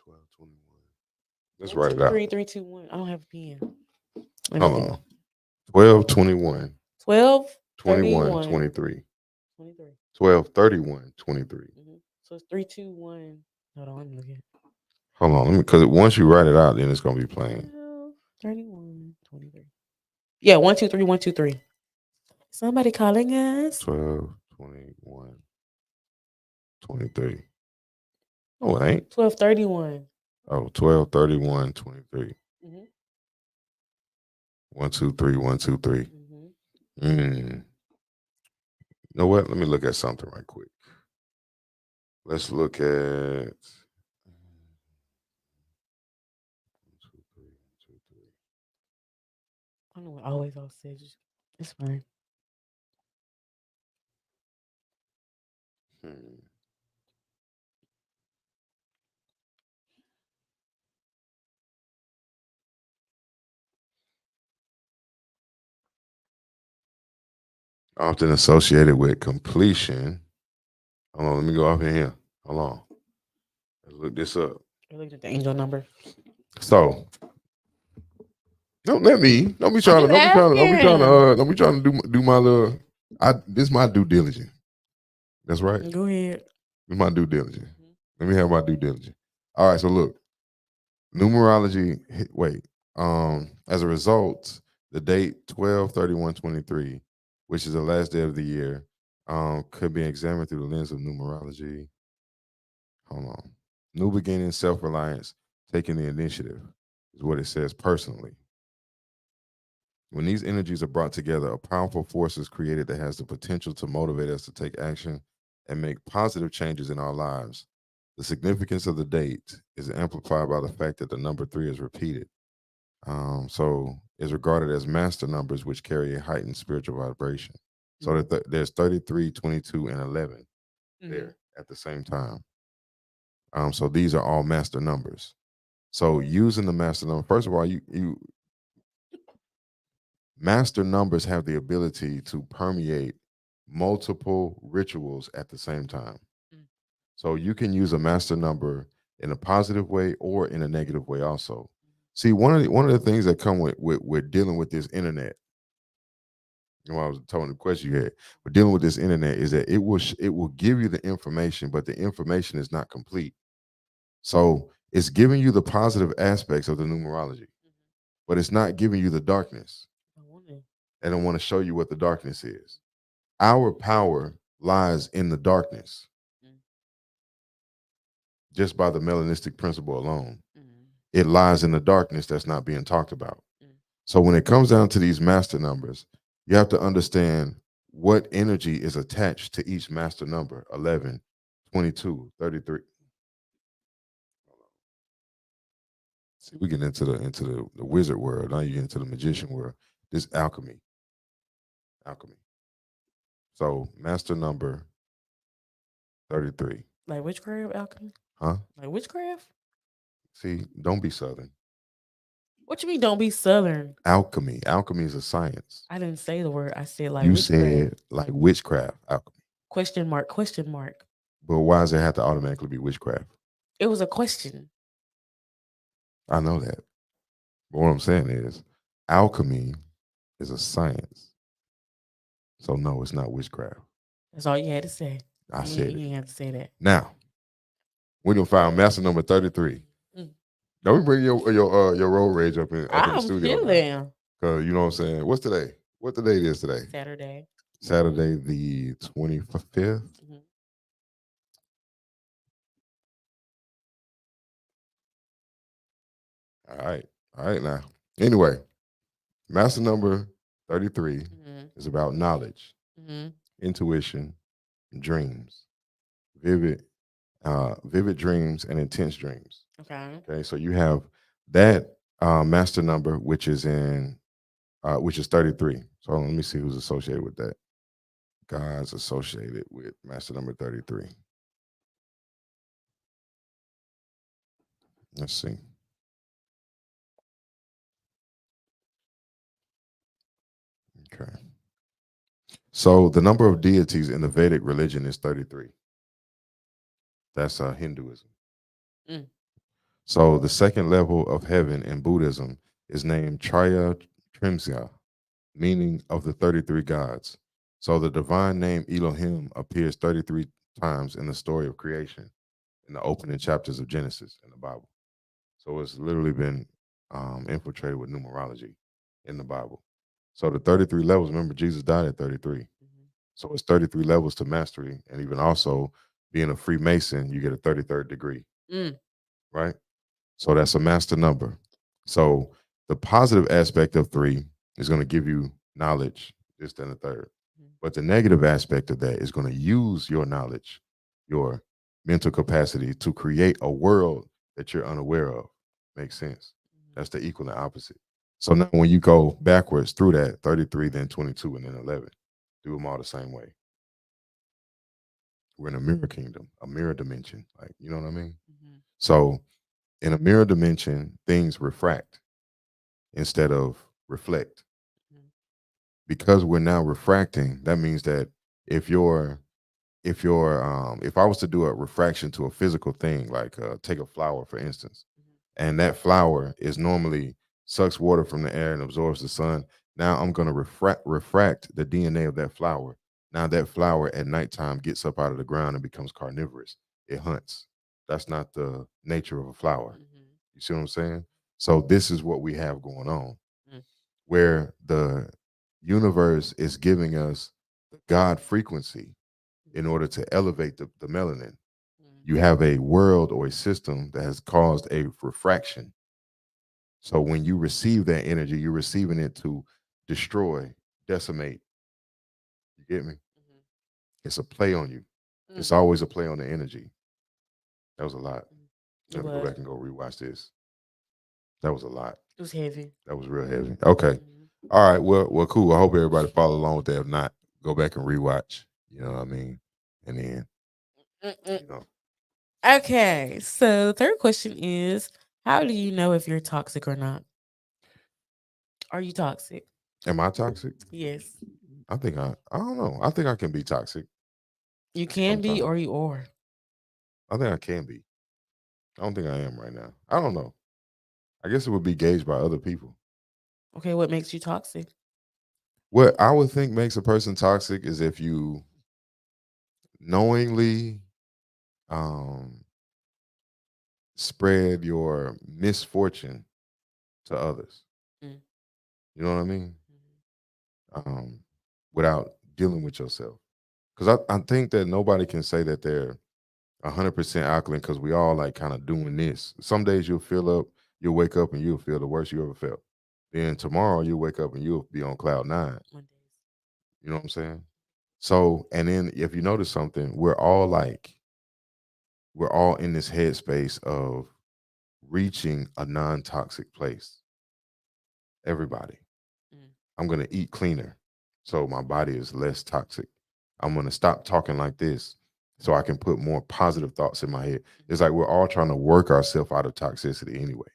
12, 21. Let's 1 write 2 it out. 3 3 2 1. I don't have a pen. Let me Hold look. on. 12, 21, 12 21, 31 23. 23. 12, 31, 23. Mhm. So it's 3 2 1. Hold on, let me look at Hold on, let me because once you write it out, then it's gonna be plain. 12, 31, 23. Yeah, 1 2 3 1 2 3. Somebody calling us. 12, 21, 23. Oh, it ain't. 1231. Oh, 12, 31, 23. Mm-hmm. 1, 2, 3, 1, 2, 3. Mm-hmm. You know what? Let me look at something right quick. Let's look at 2, 3, 2, 3. I know what always all says. It's fine. Hmm. Often associated with completion. Hold on, let me go off in here. Hold on. Let's look this up. I looked at the angel number. So don't let me. Don't be I'm trying to. just Don't be trying to. Don't be trying to. asking. Don't be trying to do my little. This is my due diligence. That's right. Go ahead. This is my due diligence. Let me have my due diligence. All right. So look, numerology. Wait. As a result, the date 12/31/23, which is the last day of the year, could be examined through the lens of numerology. Hold on. New beginning, self reliance, taking the initiative is what it says personally. When these energies are brought together, a powerful force is created that has the potential to motivate us to take action and make positive changes in our lives. The significance of the date is amplified by the fact that the number 3 is repeated. So is regarded as master numbers, which carry a heightened spiritual vibration. So there's 33, 22, and 11 there at the same time. So these are all master numbers. So using the master number, first of all, you master numbers have the ability to permeate multiple rituals at the same time. So you can use a master number in a positive way or in a negative way also. See, one of the things that come with dealing with this internet, you know, I was telling the question you had, but dealing with this internet is that it will give you the information, but the information is not complete. So it's giving you the positive aspects of the numerology, but it's not giving you the darkness. I want it. And I want to show you what the darkness is. Our power lies in the darkness just by the melanistic principle alone. It lies in the darkness that's not being talked about. So when it comes down to these master numbers, you have to understand what energy is attached to each master number: 11, 22, 33. See, we get into the wizard world. Now you get into the magician world. This alchemy. So master number 33. Like witchcraft alchemy? Huh? Like witchcraft? See, don't be Southern. What you mean don't be Southern? Alchemy. Alchemy is a science. I didn't say the word. I said like You witchcraft. said like witchcraft, alchemy. Question mark, question mark. But why does it have to automatically be witchcraft? It was a question. I know that. But what I'm saying is alchemy is a science. So no, it's not witchcraft. That's all you had to say. I said You it. didn't have to say that. Now, we done found master number 33. Mm. Don't bring your road rage up in the I'm studio. feeling. Cause you know what I'm saying. What's today? What the date is today? Saturday. Saturday the 25th. Mm-hmm. All right now. Anyway, master number 33 is about knowledge, intuition, dreams, vivid dreams, and intense dreams. Okay. So you have that master number, which is 33. So let me see who's associated with that. God's associated with master number 33. Let's see. Okay. So the number of deities in the Vedic religion is 33. That's Hinduism. So the second level of heaven in Buddhism is named Traya Trimsya, meaning of the 33 gods. So the divine name Elohim appears 33 times in the story of creation in the opening chapters of Genesis in the Bible. So it's literally been infiltrated with numerology in the Bible. So the 33 levels, remember Jesus died at 33. So it's 33 levels to mastery. And even also Being a Freemason, you get a 33rd degree, Mm. right? So that's a master number. So the positive aspect of 3 is going to give you knowledge, this, then a third. But the negative aspect of that is going to use your knowledge, your mental capacity to create a world that you're unaware of. Makes sense. That's the equal and opposite. So now when you go backwards through that, 33, then 22, and then 11, do them all the same way. We're in a mirror kingdom, a mirror dimension. Like, you know what I mean? Mhm. So in a mirror dimension, things refract instead of reflect. Mhm. Because we're now refracting, that means that if you're if I was to do a refraction to a physical thing, like take a flower for instance, and that flower is normally sucks water from the air and absorbs the sun. Now I'm going to refract the DNA of that flower. Now that flower at nighttime gets up out of the ground and becomes carnivorous. It hunts. That's not the nature of a flower. Mhm. You see what I'm saying? So this is what we have going on, Mm. where the universe is giving us the God frequency in order to elevate the melanin. Mm. You have a world or a system that has caused a refraction. So when you receive that energy, you're receiving it to destroy, decimate. You get me? Mhm. It's a play on you. It's Mm. always a play on the energy. That was a lot. Mm. I It have to go was. back and go rewatch this. That was a lot. It was heavy. That was real heavy. Okay. Mhm. All right. Well, cool. I hope everybody follow along with that. If not, go back and rewatch. You know what I mean? And then, Mm-mm. you know, Okay, so the third question is, how do you know if you're toxic or not? Are you toxic? am I toxic? Yes. I don't know. I think I can be toxic You can be sometimes. or you are. I think I can be. I don't think I am right now. I don't know. I guess it would be gauged by other people. Okay, what makes you toxic? What I would think makes a person toxic is if you knowingly um, spread your misfortune to others. Mm. You know what I mean? Mhm. Um, without dealing with yourself. Because I think that nobody can say that they're 100% alkaline because we all like kind of doing this. Some days you'll feel up, you'll wake up and you'll feel the worst you ever felt. Then tomorrow you'll wake up and you'll be on cloud nine. Mondays. You know what I'm saying? So, and then if you notice something, we're all in this headspace of reaching a non-toxic place. Everybody. Mm. I'm gonna eat cleaner so my body is less toxic. I'm gonna stop talking like this so I can put more positive thoughts in my head. It's like we're all trying to work ourselves out of toxicity anyway.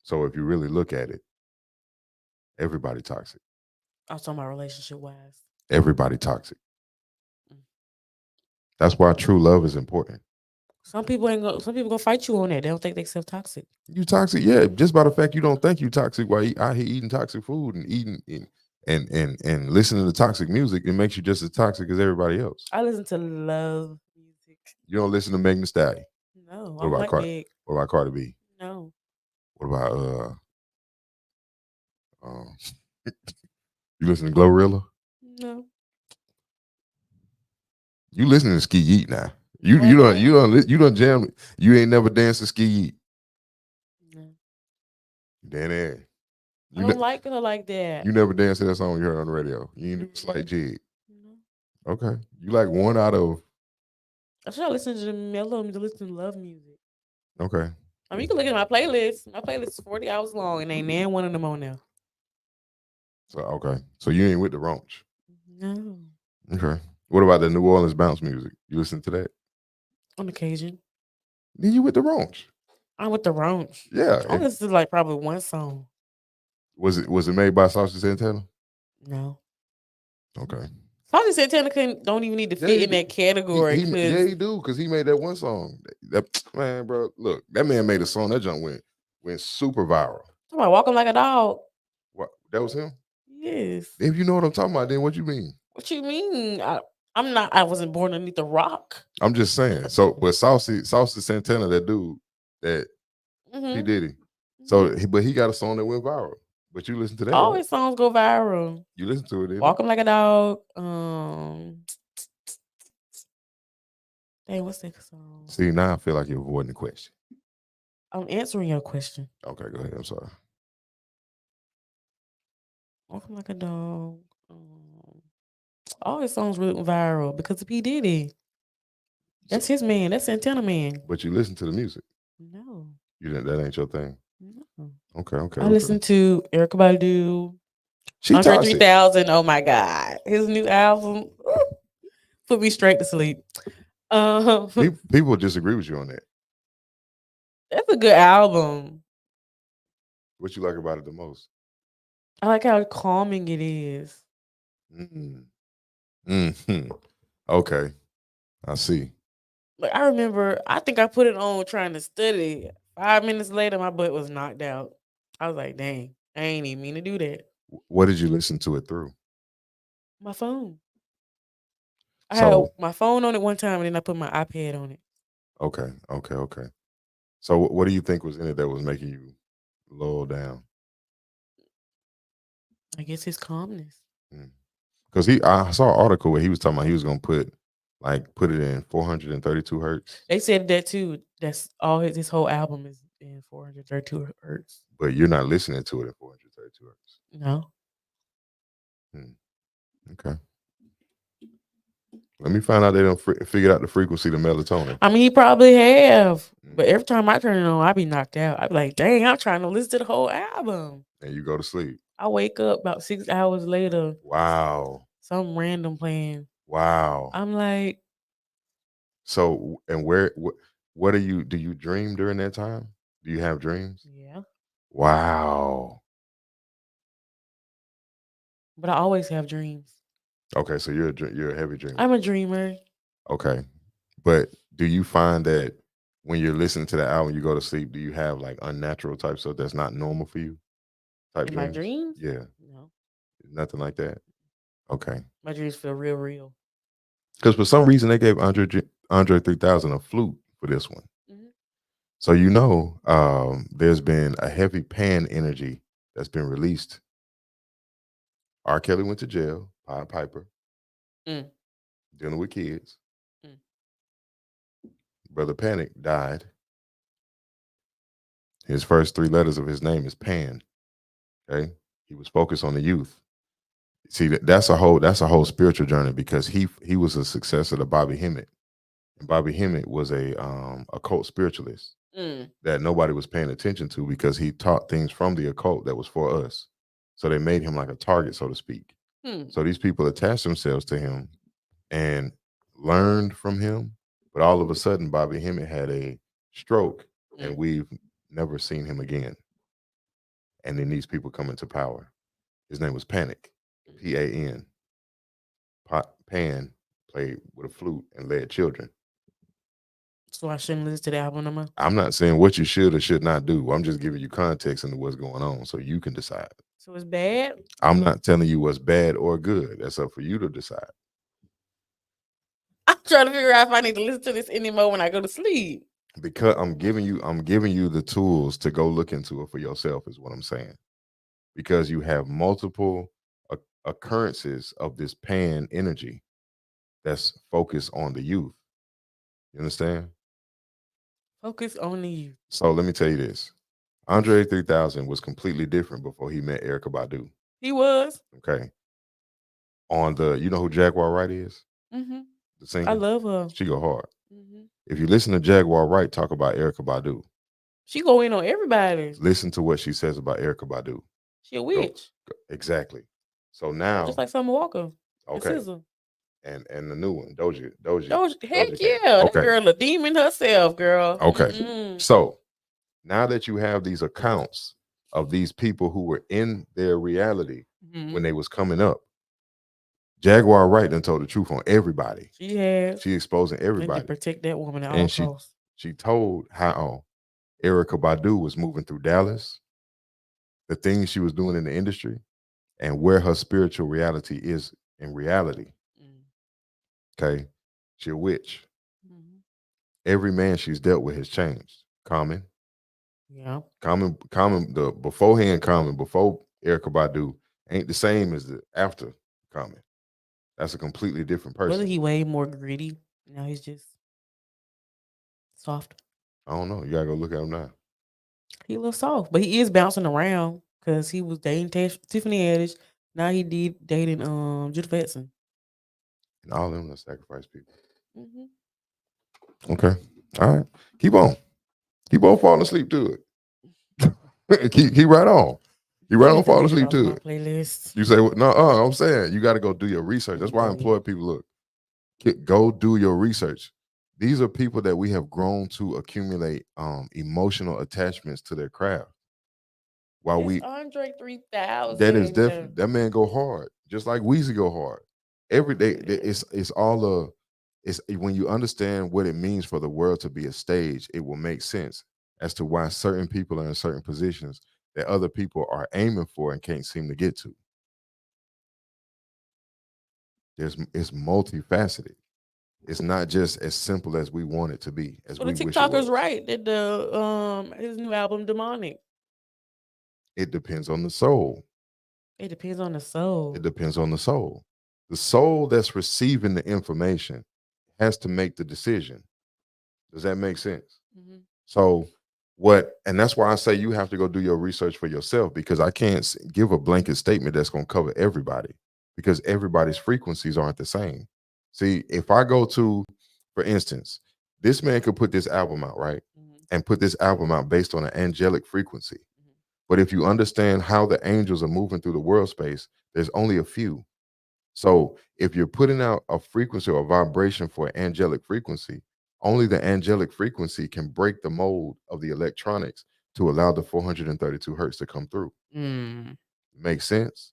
So if you really look at it, everybody toxic. I was talking about relationship wise. Everybody toxic. Mm. That's why true love is important. Some people ain't go. Some people gonna fight you on that. They don't think they self toxic. You toxic, yeah. Just by the fact you don't think you toxic while you out here eating toxic food and eating and listening to toxic music, it makes you just as toxic as everybody else. I listen to love music. You don't listen to Megan Thee Stallion. No, I What don't about like Meg. What about Cardi B? No, What about um you listen to Glorilla? no. You listening to Ski Yeet now. What? You don't jam. You ain't never danced to Ski Yeet. No. Danny. I You don't ne- like her like that. you never danced to that song you heard on the radio. You ain't do a slight Mm-mm. jig. No. Okay. You like one out of I should listen to the mellow to listen to love music. okay. I mean, you can look at my playlist. My playlist is 40 hours long, and ain't nan one of them on there. So okay. So you ain't with the Roach. No, Okay. What about the New Orleans bounce music? You listen to that? on occasion. Then you with the Roach. I'm with the Roach. Yeah. I listen to like probably one song. Was it made by Saucy Santana? No. Okay. Saucy Santana couldn't, don't even need to Yeah, fit in that category yeah because he do because he made that one song. That man, bro, look, that man made a song that junk went super viral. somebody walking like a dog. What that was him? Yes. If you know what I'm talking about, then what you mean? What you mean? I'm not. I wasn't born underneath the rock. I'm just saying. So, but Saucy Santana, that dude, that P Mm-hmm. Diddy. So, Mm-hmm. but he got a song that went viral. But you listen to that, All right? his songs go viral. You listen to it, didn't it? Walking like a dog. Dang, what's that song? See, now I feel like you're avoiding the question. I'm answering your question. Okay, go ahead. I'm sorry. Walking like a dog. All his songs went viral because of P. Diddy. That's his man. That's Santana man. But you listen to the music. No. You didn't, that ain't your thing. No. Okay, okay. I Okay. listen to Erykah Badu, She Andre toxic. 3000. Oh my God. His new album put me straight to sleep. People disagree with you on that. That's a good album. What you like about it the most? I like how calming it is. Mm. Hmm. Okay, I see. Like I remember, I think I put it on trying to study. 5 minutes later, my butt was knocked out. I was like, dang, I ain't even mean to do that. What did you listen to it through? My phone. I had So my phone on it one time and then I put my iPad on it. okay, okay, okay. So what do you think was in it that was making you low down? I guess his calmness. Because I saw an article where he was talking about he was gonna put it in 432 hertz. They said that too. That's all his whole album is in 432 hertz. But you're not listening to it in 432 hertz. No. Okay. Let me find out they don't figure out the frequency of melatonin. I mean, he probably have. But every time I turn it on, I be knocked out. I be like, dang, I'm trying to listen to the whole album. And you go to sleep. I wake up about 6 hours later. Wow. Some random playing. Wow. I'm like. So, and what do you dream during that time? Do you have dreams? Yeah. Wow. But I always have dreams. Okay, so you're a heavy dreamer. I'm a dreamer. Okay. But do you find that when you're listening to the album, you go to sleep, do you have like unnatural type stuff that's not normal for you? Type In my dreams? dreams? Yeah. No. Nothing like that. Okay. My dreams feel real. Because for some reason they gave Andre 3000 a flute for this one. Mm-hmm. So there's been a heavy pan energy that's been released. R. Kelly went to jail, Pied Piper, dealing with kids. Brother Panic died. His first 3 letters of his name is Pan. Okay, he was focused on the youth. See, that's a whole spiritual journey because he was a successor to Bobby Hemmett, and Bobby Hemmett was a occult spiritualist that nobody was paying attention to because he taught things from the occult that was for us. So they made him like a target, so to speak. So these people attached themselves to him and learned from him. But all of a sudden, Bobby Hemmett had a stroke, and we've never seen him again. And then these people come into power. His name was Panic, Pan. Pan played with a flute and led children. So I shouldn't listen to the album no more? I'm not saying what you should or should not do. I'm just giving you context into what's going on so you can decide. So it's bad? I'm not telling you what's bad or good. That's up for you to decide. I'm trying to figure out if I need to listen to this anymore when I go to sleep. Because I'm giving you the tools to go look into it for yourself is what I'm saying. Because you have multiple occurrences of this pan energy that's focused on the youth. You understand? Focus on the youth. So let me tell you this. Andre 3000 was completely different before he met Erykah Badu. He was. Okay. You know who Jaguar Wright is? Mm-hmm. The singer? I love her. She go hard. Mm-hmm. If you listen to Jaguar Wright talk about Erykah Badu, she go in on everybody. Listen to what she says about Erykah Badu. She a witch. Exactly. So now, just like Summer Walker. Okay. And the new one, Doja. Heck yeah. Okay. That girl a demon herself, girl. Okay. Mm-hmm. So now that you have these accounts of these people who were in their reality when they was coming up, Jaguar Wright done told the truth on everybody. She has. She exposing everybody. To protect that woman at all costs. She told how Erykah Badu was moving through Dallas, the things she was doing in the industry, and where her spiritual reality is in reality. Okay. She a witch. Every man she's dealt with has changed. Common. Yeah. Common, the beforehand Common, before Erykah Badu, ain't the same as the after Common. That's a completely different person. Wasn't he way more gritty? Now he's just Soft. I don't know. You gotta go look at him now. He a little soft, but he is bouncing around because he was dating Tiffany Haddish. Now he did dating Judah Fetson. And all of them that sacrifice people. Hmm. Okay. All right. Keep on. Keep on falling asleep to it. keep right on. Keep right I on need to falling leave it asleep off to my it. playlist. You say, no, I'm saying you got to go do your research. That's why I employ people. Look, go do your research. These are people that we have grown to accumulate emotional attachments to their craft. While It's we Andre that is 3000. definitely that man go hard, just like Weezy go hard. Every day it's all it's when you understand what it means for the world to be a stage, it will make sense as to why certain people are in certain positions that other people are aiming for and can't seem to get to. It's multifaceted. It's not just as simple as we want it to be, as So the we wish it TikToker's was. right that the his new album Demonic. It depends on the soul. It depends on the It soul. depends on the soul. The soul that's receiving the information has to make the decision. Does that make sense? Hmm. So, and that's why I say you have to go do your research for yourself because I can't give a blanket statement that's going to cover everybody because everybody's frequencies aren't the same. See, if I go to, for instance, this man could put this album out, right? Hmm. And put this album out based on an angelic frequency. Hmm. But if you understand how the angels are moving through the world space, there's only a few. So if you're putting out a frequency or a vibration for an angelic frequency, only the angelic frequency can break the mold of the electronics to allow the 432 hertz to come through. Mm, Makes sense?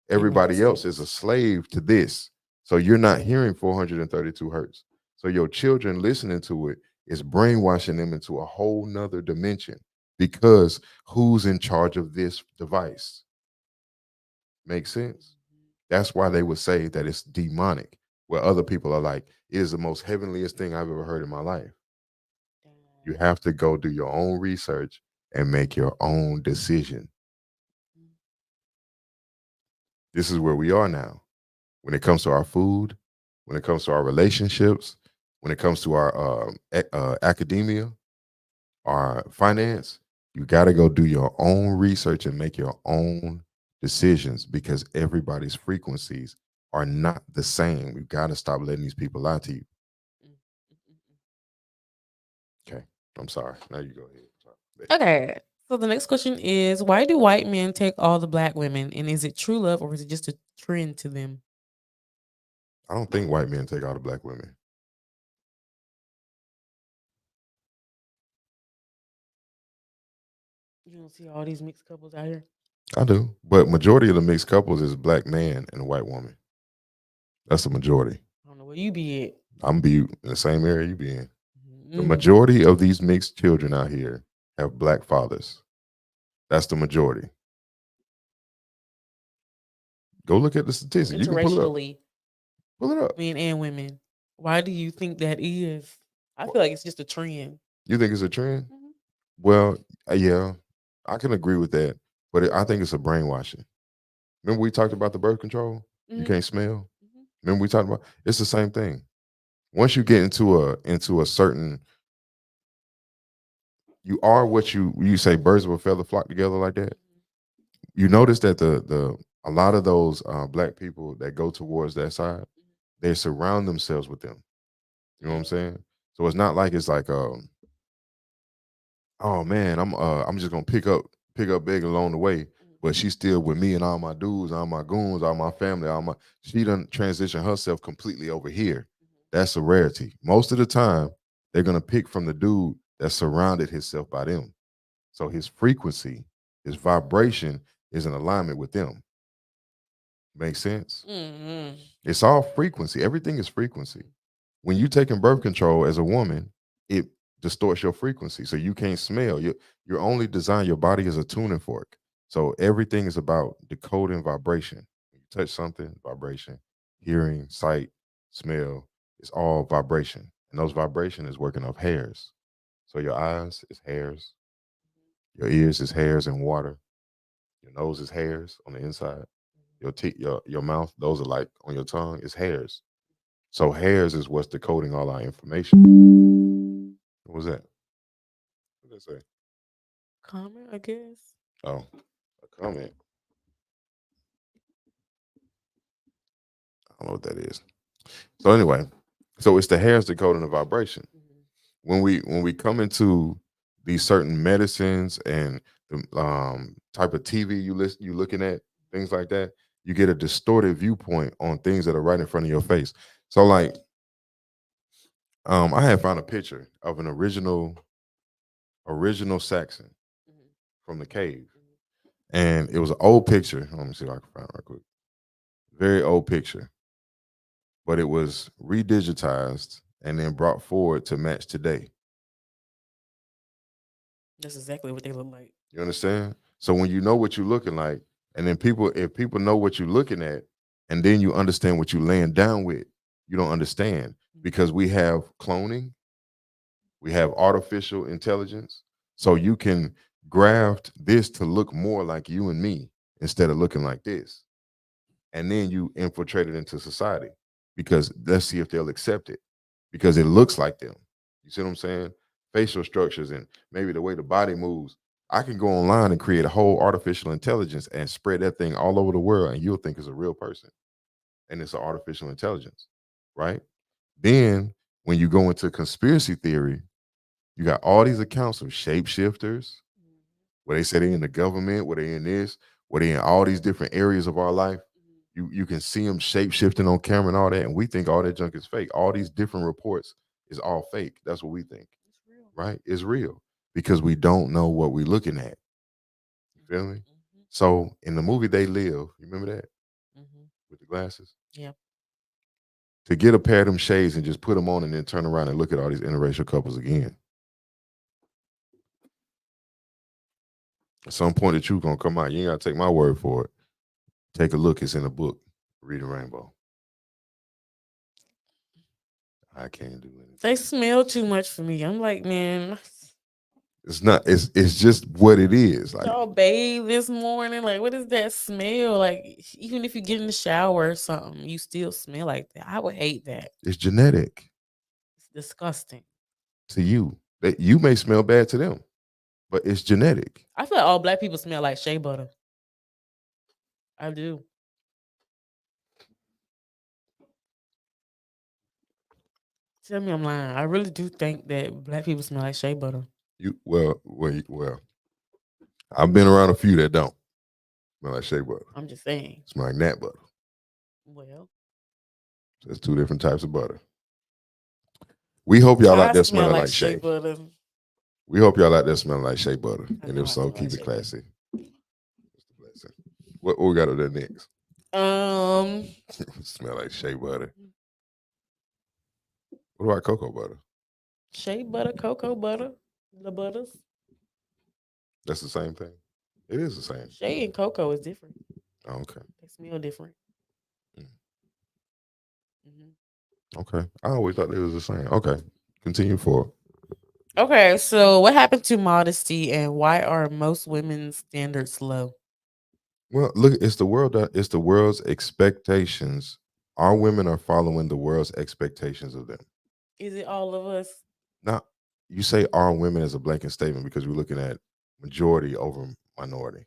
it makes Everybody else is a sense. slave to this. So you're not hearing 432 hertz. So your children listening to it is brainwashing them into a whole nother dimension because who's in charge of this device? Makes sense? That's why they would say that it's demonic, where other people are like, it is the most heavenliest thing I've ever heard in my life. You have to go do your own research and make your own decision. This is where we are now. When it comes to our food, when it comes to our relationships, when it comes to our academia, our finance, you got to go do your own research and make your own decisions because everybody's frequencies are not the same. We've got to stop letting these people lie to you. Mm, mm, mm, mm. Okay. I'm sorry. Now you go ahead. Sorry. Okay. So the next question is, why do white men take all the black women, and is it true love or is it just a trend to them? I don't think white men take all the black women. You don't see all these mixed couples out here. I do. But majority of the mixed couples is black man and a white woman. That's the majority. I don't know where you be at. I'm be in the same area you be in. The Mm-hmm. majority of these mixed children out here have black fathers. That's the majority. Go look at the So statistics. You can pull it up. interracially, Pull it up. men and women. Why do you think that is? I feel like it's just a trend. You think it's a trend? Mm-hmm. Well, yeah, I can agree with that. But I think it's a brainwashing. Remember we talked about the birth control? You Mm-hmm. can't smell. Mm-hmm. Remember we talked about it's the same thing. Once you get into a certain, you are what you say birds of a feather flock together like that. You notice that the a lot of those black people that go towards that side, they surround themselves with them. You know what I'm saying? So it's not like it's like oh man, I'm just gonna pick up big along the way, but she's still with me and all my dudes, all my goons, all my family, all my she done transition herself completely over here. That's a rarity. Most of the time, they're gonna pick from the dude that surrounded himself by them. So his frequency, his vibration is in alignment with them. Make sense? Mm-hmm. It's all frequency. Everything is frequency. When you taking birth control as a woman, it distorts your frequency. So you can't smell. You're only designed, your body is a tuning fork. So everything is about decoding vibration. When you touch something, vibration, hearing, sight, smell, it's all vibration. And those vibration is working off hairs. So your eyes is hairs, your ears is hairs and water, your nose is hairs on the inside, your teeth, your mouth, those are like on your tongue, is hairs. So hairs is what's decoding all our information. What was that? What did I say? Comment, I guess. Oh, a comment. I don't know what that is. So anyway, so it's the hairs decoding the vibration. Mhm. When we come into these certain medicines and the type of TV you looking at, things like that, you get a distorted viewpoint on things that are right in front of your face. So like I had found a picture of an original Saxon Mhm. from the cave. Mhm. And it was an old picture. Let me see if I can find it right quick. Very old picture, but it was redigitized and then brought forward to match today. That's exactly what they look like. You understand? So when you know what you're looking like, and then if people know what you're looking at, and then you understand what you're laying down with, you don't understand because we have cloning, we have artificial intelligence, so you can graft this to look more like you and me instead of looking like this, and then you infiltrate it into society because let's see if they'll accept it because it looks like them. You see what I'm saying? Facial structures and maybe the way the body moves. I can go online and create a whole artificial intelligence and spread that thing all over the world, and you'll think it's a real person, and it's an artificial intelligence, right? Then when you go into conspiracy theory, you got all these accounts of shapeshifters, where they say they in the government, where they in this, where they in all these different areas of our life. You can see them shape shifting on camera and all that, and we think all that junk is fake. All these different reports is all fake. That's what we think, It's real. right? It's real because we don't know what we're looking at. You feel me? Mhm. So in the movie They Live, you remember that Mhm. with the glasses? Yeah. To get a pair of them shades and just put them on and then turn around and look at all these interracial couples again. At some point, the truth gonna come out. You ain't gotta take my word for it. Take a look. It's in a book. Read a Rainbow. I can't do They anything. smell too much for me. I'm like, man, It's not. It's just what it is. Like y'all bathe this morning. Like, what is that smell? Like, even if you get in the shower or something, you still smell like that. I would hate that. it's genetic It's disgusting. to you. That you may smell bad to them, but it's genetic. I feel like all black people smell like shea butter. I do. Tell me I'm lying. I really do think that black people smell like shea butter. Well. I've been around a few that don't smell like shea butter. I'm just saying. Smell like nut butter. Well, So there's two different types of butter. We hope y'all out I there smell smelling like like shea shea. butter. We hope y'all out there smelling like shea butter. I And know if I so, smell like keep it shea butter. classy. What's the blessing? What we got over there next? Um, Smell like shea butter. What about cocoa butter? shea butter, cocoa butter, the butters. That's the same thing. It is the same. Shea and cocoa is different. Oh, okay. They smell different. Mm, Hmm. okay. I always thought it was the same. Okay. Continue forward. Okay, so what happened to modesty and why are most women's standards low? Well, look, it's the world's expectations. Our women are following the world's expectations of them. Is it all of us? Now, you say our women as a blanket statement because we're looking at majority over minority.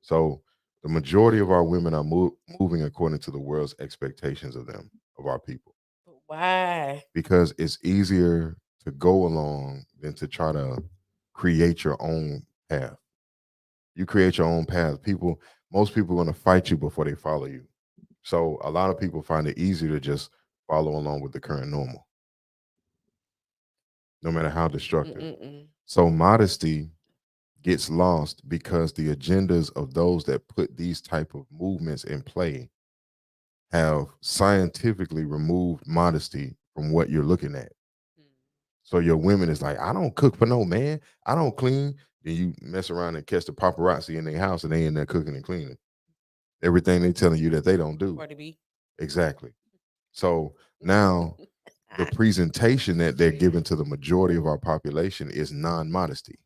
So the majority of our women are moving according to the world's expectations of them, of our people, But why? because it's easier to go along than to try to create your own path. You create your own path. Most people are going to fight you before they follow you. So a lot of people find it easier to just follow along with the current normal, no matter how destructive. Mm-mm-mm. So modesty gets lost because the agendas of those that put these type of movements in play have scientifically removed modesty from what you're looking at. So your women is like, I don't cook for no man. I don't clean. Then you mess around and catch the paparazzi in their house and they in there cooking and cleaning. Everything they telling you that they don't do. Cardi B. Exactly. So now the presentation that they're giving to the majority of our population is non-modesty.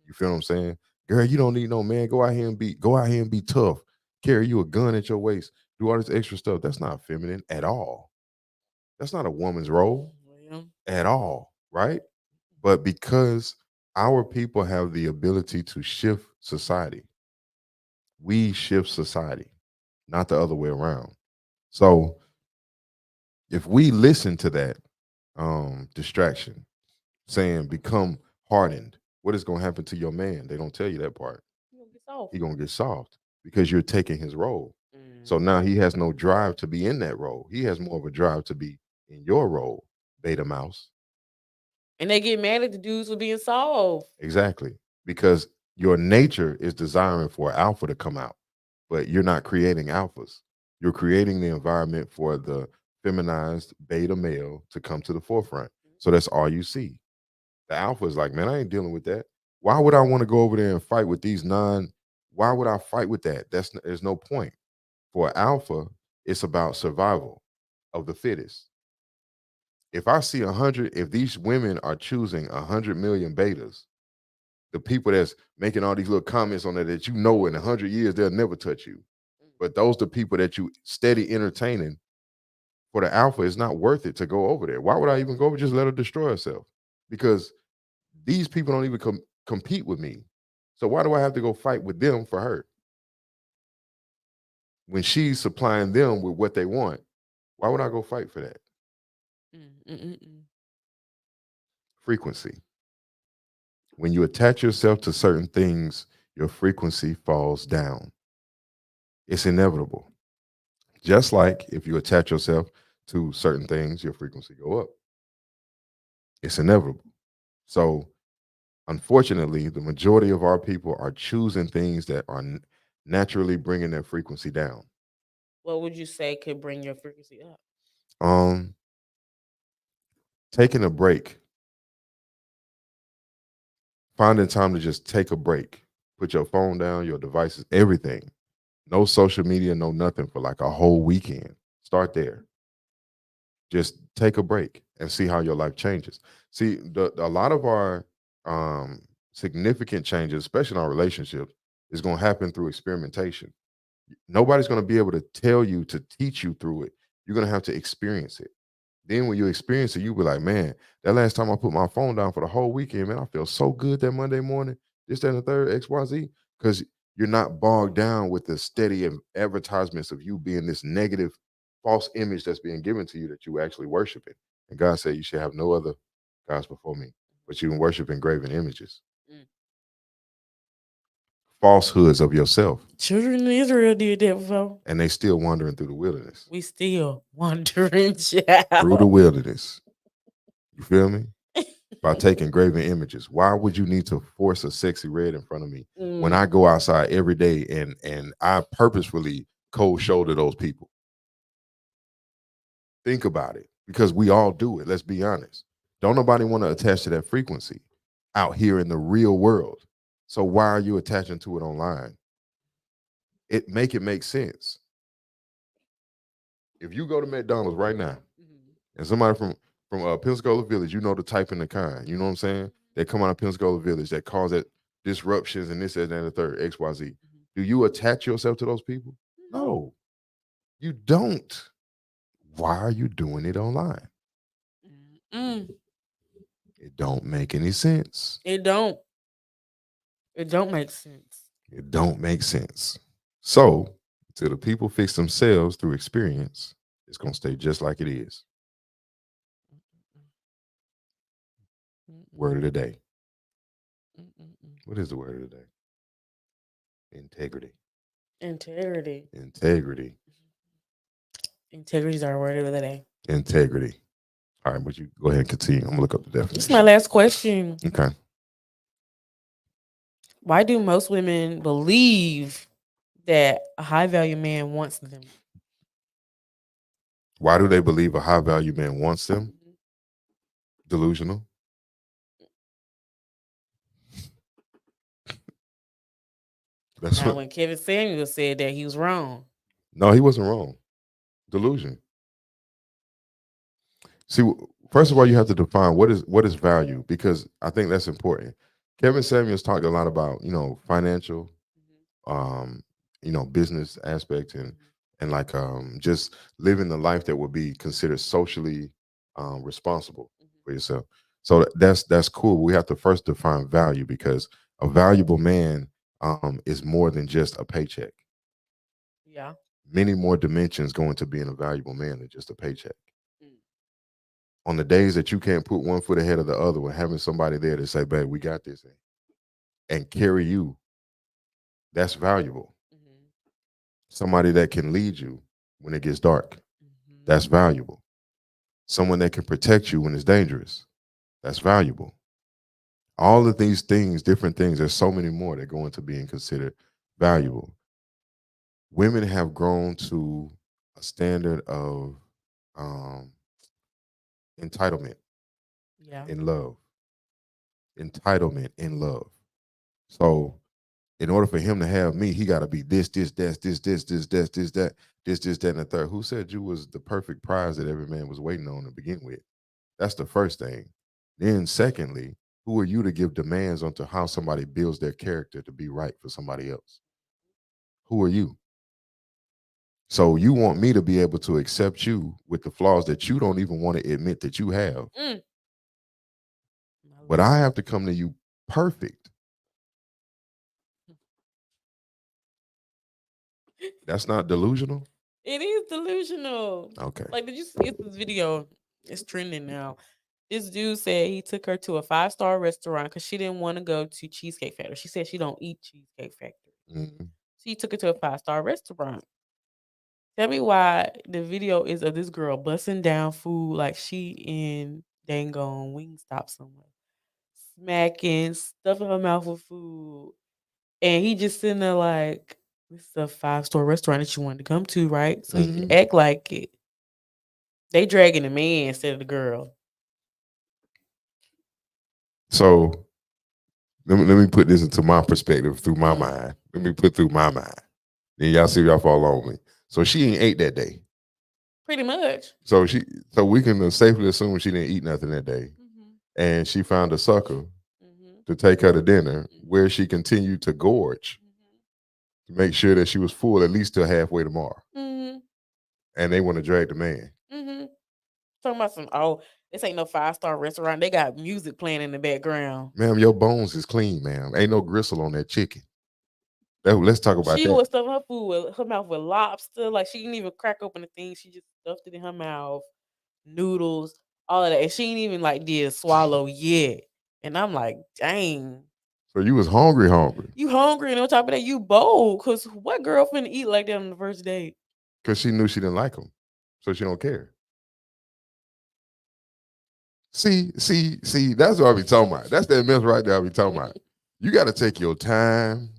You feel what I'm saying? Girl, you don't need no man. Go out here and be tough. Carry you a gun at your waist. Do all this extra stuff. That's not feminine at all. That's not a woman's role Well, at all, right? But because our people have the ability to shift society, we shift society, not the other way around. So if we listen to that distraction saying become hardened, what is going to happen to your man? They don't tell you that part. You gonna get soft. He's going to get soft because you're taking his role. So Mm. now he has no drive to be in that role. He has more of a drive to be in your role, beta mouse. And they get mad at the dudes for being soft. Exactly. Because your nature is desiring for alpha to come out, but you're not creating alphas. You're creating the environment for the feminized beta male to come to the forefront. So that's all you see. The alpha is like, man, I ain't dealing with that. Why would I want to go over there and fight with these why would I fight with that? There's no point. For alpha, it's about survival of the fittest. If I see 100, if these women are choosing 100 million betas, the people that's making all these little comments on that you know in 100 years they'll never touch you. But those the people that you steady entertaining for the alpha, it's not worth it to go over there. Why would I even go over? Just let her destroy herself. Because these people don't even compete with me. So why do I have to go fight with them for her? When she's supplying them with what they want, why would I go fight for that? Frequency. When you attach yourself to certain things, your frequency falls down. It's inevitable. Just like if you attach yourself to certain things, your frequency go up. It's inevitable. So, unfortunately, the majority of our people are choosing things that are naturally bringing their frequency down. What would you say could bring your frequency up? Um, Taking a break, finding time to just take a break, put your phone down, your devices, everything. No social media, no nothing for like a whole weekend. Start there. Just take a break and see how your life changes. See, a lot of our significant changes, especially in our relationships, is going to happen through experimentation. Nobody's going to be able to tell you to teach you through it. You're going to have to experience it. Then when you experience it, you'll be like, man, that last time I put my phone down for the whole weekend, man, I feel so good that Monday morning, this, that, and the third, XYZ, because you're not bogged down with the steady advertisements of you being this negative, false image that's being given to you that you actually worshiping. And God said you should have no other gods before me, but you can worship graven images, falsehoods of yourself. Children in Israel did that before. And they still wandering through the wilderness. We still wandering, child. Through the wilderness. You feel me? By taking graven images. Why would you need to force a sexy red in front of me when I go outside every day and I purposefully cold shoulder those people? Think about it, because we all do it. Let's be honest. Don't nobody want to attach to that frequency out here in the real world. So why are you attaching to it online? It make sense. If you go to McDonald's right now and somebody from Pensacola Village, you know the type and the kind, you know what I'm saying? They come out of Pensacola Village that cause that disruptions and this, that, and the third, XYZ. Do you attach yourself to those people? No, you don't. Why are you doing it online? It don't make any sense. It don't. It don't make sense. It don't make sense. So, till the people fix themselves through experience, it's going to stay just like it is. Word of the day. What is the word of the day? Integrity. Integrity. Integrity. Integrity is our word of the day. Integrity. All right, but you go ahead and continue. I'm going to look up the definition. This is my last question. Okay. Why do most women believe that a high value man wants them? Why do they believe a high value man wants them? Delusional. That's now, when Kevin Samuel said that, he was wrong. No, he wasn't wrong. Delusion. See, first of all, you have to define what is value, because I think that's important. Kevin Samuels talked a lot about, financial, business aspect and like just living the life that would be considered socially responsible for yourself. So that's cool. We have to first define value, because a valuable man is more than just a paycheck. Yeah. Many more dimensions go into being a valuable man than just a paycheck. Mm. On the days that you can't put one foot ahead of the other one, having somebody there to say, babe, we got this, and carry you, that's valuable. Mhm. Somebody that can lead you when it gets dark, Mhm. that's valuable. Someone that can protect you when it's dangerous, that's valuable. All of these things, different things, there's so many more that go into being considered valuable. Women have grown to a standard of um, entitlement Yeah. in love. Entitlement in love. So, in order for him to have me, he got to be this, that, and the third. Who said you was the perfect prize that every man was waiting on to begin with? That's the first thing. Then, secondly, who are you to give demands onto how somebody builds their character to be right for somebody else? Who are you? So you want me to be able to accept you with the flaws that you don't even want to admit that you have, Mm. My but I have Lord. to come to you perfect. That's not delusional. It is delusional. Okay. Like, did you see this video? It's trending now. This dude said he took her to a 5-star restaurant because she didn't want to go to Cheesecake Factory. She said she don't eat Cheesecake Factory. Mhm. So he took her to a 5-star restaurant. Tell me why the video is of this girl busting down food like she in dang on Wingstop somewhere. Smacking, stuffing her mouth with food. And he just sitting there like, this is a 5-star restaurant that you wanted to come to, right? So you Mhm. act like it. They dragging the man instead of the girl. So let me put this into my perspective through my Mhm. mind. Let me put through my mind. Then y'all see if y'all fall on me. So she ain't ate that day. Pretty much. So we can safely assume she didn't eat nothing that day. Mhm. And she found a sucker Mhm. to take her to dinner where Mhm. she continued to gorge Mhm. to make sure that she was full at least till halfway tomorrow. Mhm. And they want to drag the man. Mhm. Talking about some, oh, this ain't no 5-star restaurant. They got music playing in the background. Ma'am, your bones is clean, ma'am. Ain't no gristle on that chicken. Let's talk about She that. was stuffing her food with her mouth with lobster. Like she didn't even crack open the thing. She just stuffed it in her mouth. Noodles, all of that. And she ain't even like did swallow yet. And I'm like, dang. So you was hungry, hungry. You hungry and on top of that, you bold. Cause what girl finna eat like that on the first date? Because she knew she didn't like him. So she don't care. See, that's what I be talking about. That's that mess right there I be talking about. You got to take your time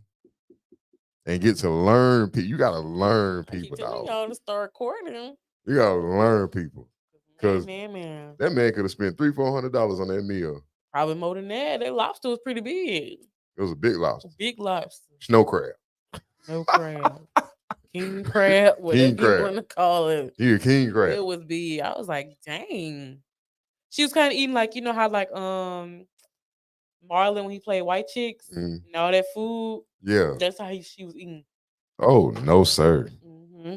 and get to learn people. You got to learn I keep people, telling dog. y'all to start courting. You got to learn people. Man, Because man, man. that man could have spent $300-$400 on that meal. Probably more than that. That lobster was pretty big. It was a big lobster. Big lobster. Snow crab. No crab. King crab, whatever King you crab. want to call it. He a king crab. It was big. I was like, dang. She was kind of eating like, you know how like Marlon when he played White Chicks Mm, and all that food. yeah. That's how she was eating. Oh, no, sir. Hmm.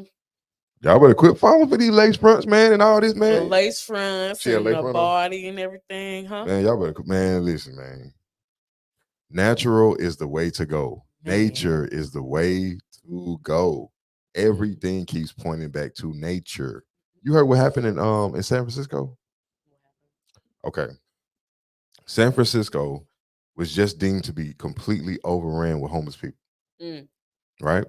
Y'all better quit falling for these lace fronts, man, and all this, The man. lace fronts She had and lace the front on. body and everything, huh? Man, y'all better, man, listen, man. Natural is the way to go. Nature Man. is the way to go. Everything keeps pointing back to nature. You heard what happened in San Francisco? Okay. San Francisco was just deemed to be completely overran with homeless people, Mm. right?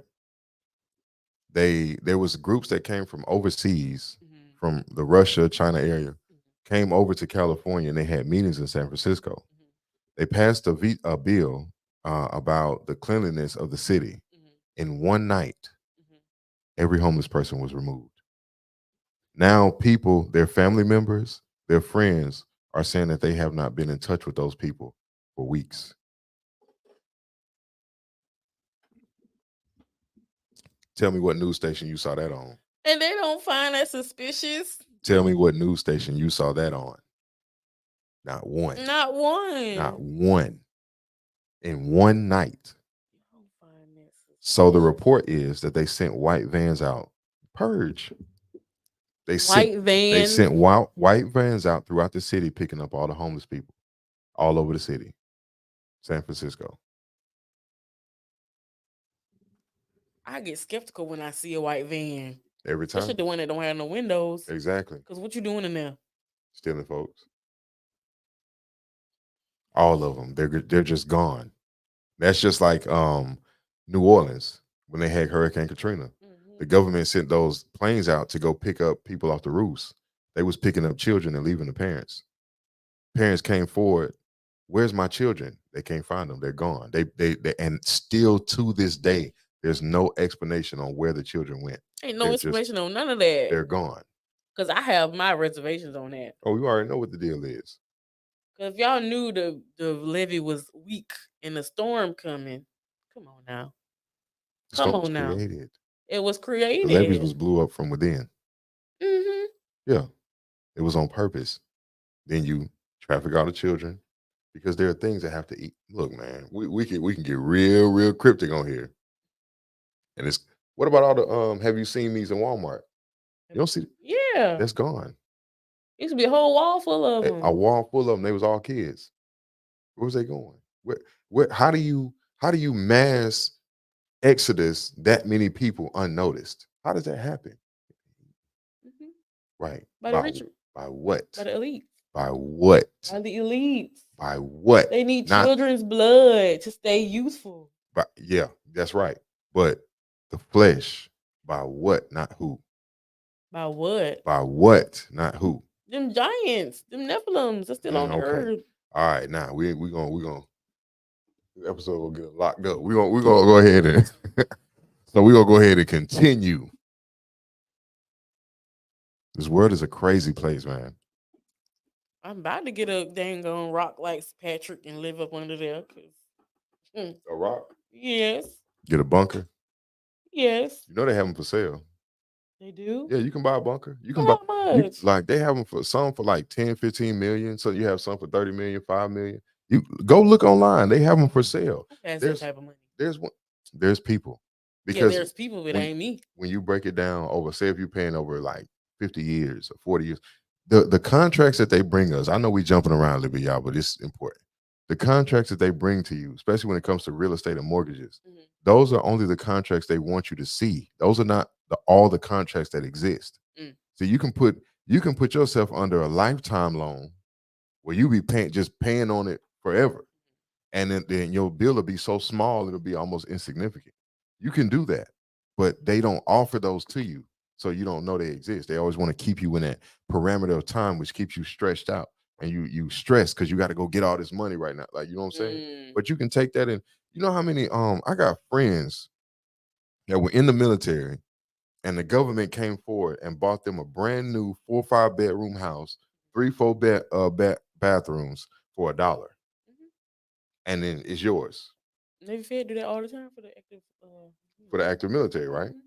There was groups that came from overseas, Mhm. from the Russia, China area, came over to California and they had meetings in San Francisco. Mhm. They passed a bill about the cleanliness of the city. Mhm. In one night, Mhm. every homeless person was removed. Now, people, their family members, their friends are saying that they have not been in touch with those people for weeks. Tell me what news station you saw that on. And they don't find that suspicious. Tell me what news station you saw that on. Not one. Not Not one. one. In one night. You don't find that So the suspicious. report is that they sent white vans out. Purge. They sent White they vans. sent white vans out throughout the city picking up all the homeless people. all over the city, San Francisco. I get skeptical when I see a white van, Every especially time. the one that don't have no windows. Exactly. Cause what you doing in there? Stealing folks. All of them. They're just gone. That's just like New Orleans when they had Hurricane Katrina. The government sent those planes out to go pick up people off the roofs. They was picking up children and leaving the parents. Parents came forward. Where's my children? They can't find them. They're gone. They and still to this day, there's no explanation on where the children went. Ain't no They're just explanation on none of that. they're gone. Cause I have my reservations on that. Oh, you already know what the deal is. Cause if y'all knew the levee was weak and the storm coming, come on now. The Come storm was on now. created. It was The levees was created. blew up from within. Mm-hmm. Yeah, it was on purpose. Then you traffic all the children because there are things that have to eat. Look, man, we can get real cryptic on here. And it's what about all the have you seen these in Walmart? You don't see Yeah. that's gone. Used to be a whole wall full of A them. wall full of them. They was all kids. Where was they going? Where how do you mass exodus that many people unnoticed? How does that happen? Mm-hmm. Right. By the rich, By what? by the elites, By what? by the elites. By what? They need Not children's blood to stay youthful. by yeah, that's right. But the flesh, by what, not who. By what? By what, not who. Them giants, them Nephilims are still on the Okay. earth. All right, now we gonna the episode will get locked up. We gonna go ahead and so we gonna go ahead and continue. This world is a crazy place, man. I'm about to get a dang on rock like Patrick and live up under there. A rock? Yes, Get a bunker. yes, You know they have them for sale. they do. Yeah, you can buy a bunker. You can For buy how you much? like they have them for some for like 10, 15 million. So you have some for 30 million, 5 million. You go look online. They have them for sale. Who has that There's type of money? there's one there's people Yeah, because there's people, but it when ain't me. when you break it down over, say if you're paying over like 50 years or 40 years, the contracts that they bring us, I know we jumping around a little bit, y'all, but it's important. The contracts that they bring to you, especially when it comes to real estate and mortgages, Mhm. those are only the contracts they want you to see. Those are not all the contracts that exist. Mm. So you can put yourself under a lifetime loan where you be paying on it forever. And then your bill will be so small it'll be almost insignificant. You can do that, but they don't offer those to you. So you don't know they exist. They always want to keep you in that parameter of time, which keeps you stretched out. And you stress because you got to go get all this money right now. Like, you know what I'm saying? Mm. But you can take that and you know how many I got friends that were in the military and the government came forward and bought them a brand new 4 or 5 bedroom house, 3 4 bathrooms for $1, Mhm. and then it's yours Navy Fed do that all the time for the active. for the active military, right? Mhm.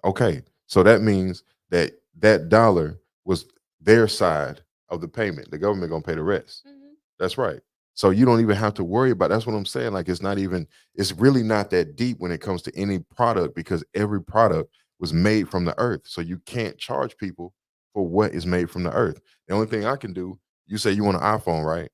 Okay, so that means that that dollar was their side of the payment. The government gonna pay the rest. Mhm. That's right. So you don't even have to worry about. That's what I'm saying. Like it's not even. It's really not that deep when it comes to any product because every product was made from the earth. So you can't charge people for what is made from the earth. The only thing I can do. You say you want an iPhone, right?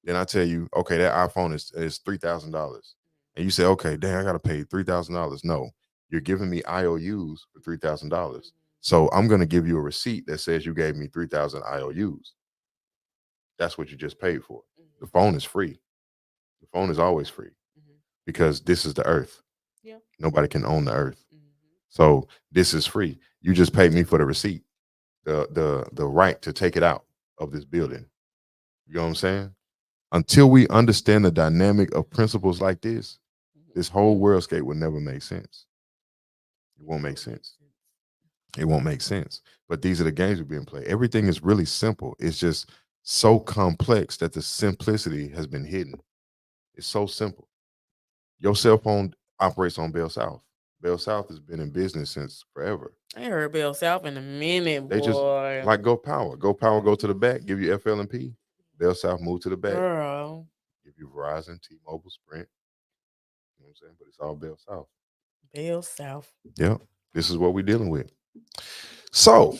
Then I tell you, okay, that iPhone is $3,000, and you say, okay, dang, I gotta pay $3,000. No, you're giving me IOUs for $3,000. So I'm gonna give you a receipt that says you gave me 3,000 IOUs. That's what you just paid for. The Mhm. phone is free. The phone is always free Mhm. because this is the earth. Yeah. Nobody can own the earth. Mhm. So this is free. You just paid me for the receipt, the right to take it out of this building. You know what I'm saying? Until we understand the dynamic of principles like this whole Mhm. worldscape will never make sense. It won't make sense. It won't make sense. But these are the games we're being played. Everything is really simple. It's just so complex that the simplicity has been hidden. It's so simple. Your cell phone operates on Bell South. Bell South has been in business since forever. I ain't heard Bell South in a minute, They just boy. like Go Power. Go Power go to the back, give you FL&P. Bell South move to the back, Girl, give you Verizon, T-Mobile, Sprint. You know what I'm saying? But it's all Bell South. Bell South. Yeah. This is what we're dealing with. So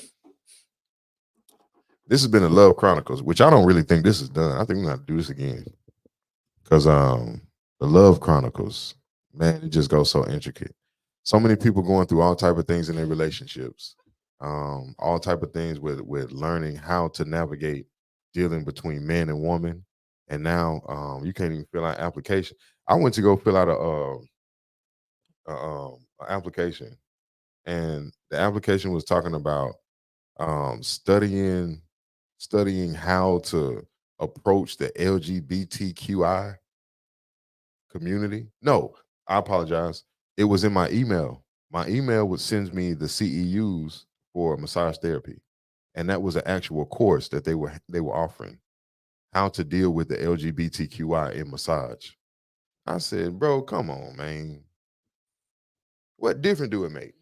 this has been the Love Chronicles, which I don't really think this is done. I think we're gonna have to do this again. Because the love chronicles, man, it just goes so intricate. So many people going through all type of things in their relationships, all type of things with learning how to navigate dealing between man and woman. And now you can't even fill out application. I went to go fill out a application, and the application was talking about studying how to approach the LGBTQI community. No, I apologize. It was in my email. My email would send me the CEUs for massage therapy, and that was an actual course that they were offering how to deal with the LGBTQI in massage. I said, bro, come on, man. What difference do it make?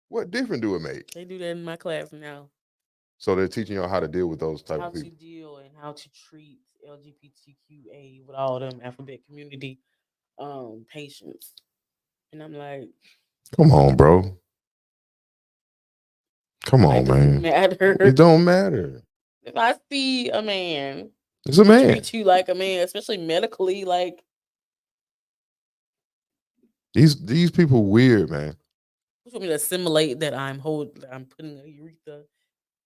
What difference do it make? They do that in my class now. So they're teaching y'all how to deal with those type How of to people. deal and how to treat LGBTQA with all them alphabet community patients. And I'm like, Come on, bro. Come why on, does it man. It matter? don't matter. If I see a man It's a that man. treats you like a man, especially medically, like These people weird, man. you want me to assimilate that I'm putting a urethra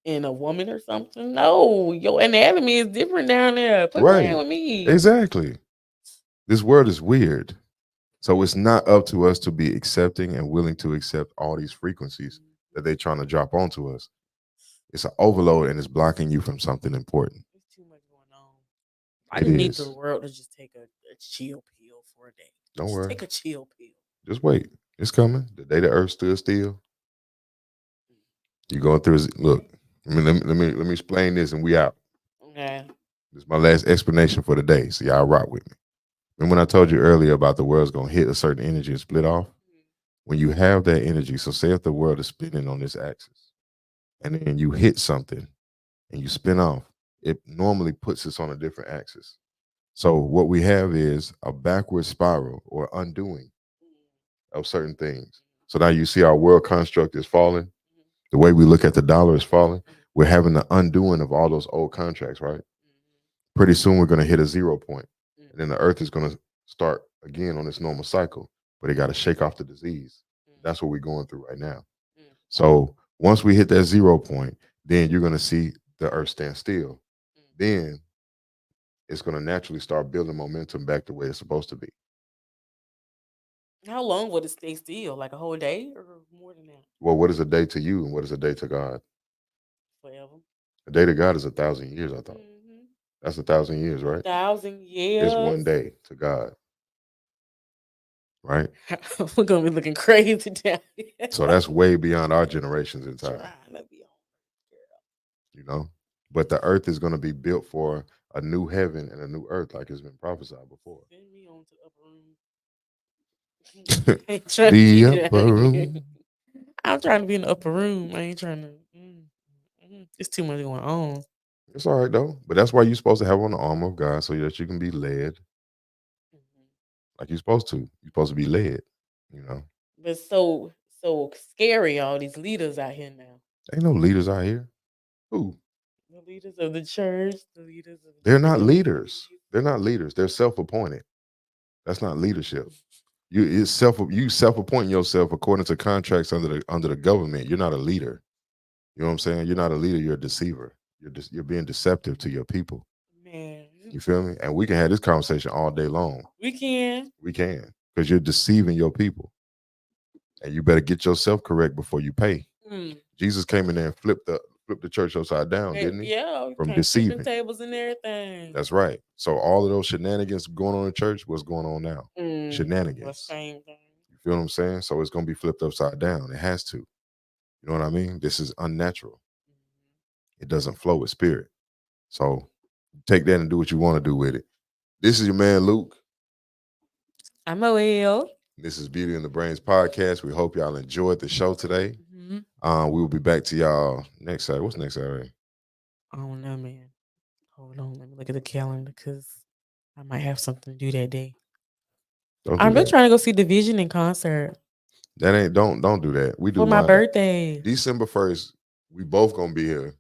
in a woman or something? No, your anatomy is different down there. Quit playing Right. with me. Exactly. This world is weird. So it's not up to us to be accepting and willing to accept all these frequencies that they're trying to drop onto us. It's an overload and it's blocking you from something important. There's too much going on. I It just need the is. world to just take a chill pill for a day. Don't Just worry. take a chill pill. Just wait. It's coming. The day the earth stood still. You going through look. Let me explain this and we out. Okay. This is my last explanation for the day. So y'all rock with me. Remember when I told you earlier about the world's gonna hit a certain energy and split off? When you have that energy, so say if the world is spinning on this axis and then you hit something and you spin off, it normally puts us on a different axis. So what we have is a backward spiral or undoing of certain things. So now you see our world construct is falling. The way we look at the dollar is falling. We're having the undoing of all those old contracts, right? Pretty soon we're going to hit a 0 point, and then the earth is going to start again on its normal cycle, but it got to shake off the disease. That's what we're going through right now. So once we hit that 0 point, then you're going to see the earth stand still. Then it's going to naturally start building momentum back the way it's supposed to be. How long would it stay still? Like a whole day or more than that? Well, what is a day to you and what is a day to God? Forever. A day to God is 1,000 years, I thought. That's 1,000 years, right? 1,000 years. It's one day to God, right? We're gonna be looking crazy down here. So that's way beyond our generations in time, Trying to be on. you know? But the earth is going to be built for a new heaven and a new earth, like it's been prophesied before. Send me on to upper room. I ain't trying to The be upper down here. room. I'm trying to be in the upper room. I ain't trying to. It's too much going on. It's all right, though. But that's why you're supposed to have on the armor of God so that you can be led like you're supposed to. You're supposed to be led, you know? But so scary. All these leaders out here now. Ain't no leaders out here. Who? The leaders of the church. The leaders of the They're different not leaders. communities. They're not leaders. They're self-appointed. That's not leadership. You self-appointing yourself according to contracts under the government. You're not a leader. You know what I'm saying? You're not a leader. You're a deceiver. You're being deceptive to your people. Man, You feel me? And we can have this conversation all day long. we can. We can because you're deceiving your people, and you better get yourself correct before you pay. Jesus came in there and flipped the church upside down, didn't he? Yeah, From flipping deceiving. tables and everything. That's right. So all of those shenanigans going on in church, what's going on now? The Shenanigans. same thing. You feel what I'm saying? So it's gonna be flipped upside down. It has to. You know what I mean? This is unnatural. It doesn't flow with spirit. So take that and do what you want to do with it. This is your man Luke. I'm a whale. This is Beauty in the Brains podcast. We hope y'all enjoyed the show today. We will be back to y'all next Saturday. What's next Saturday? I don't know, man. Hold on, let me look at the calendar because I might have something to do that day. I'm really trying to go see Division in concert. That ain't don't do that. We do for my birthday. December 1st. We both gonna be here.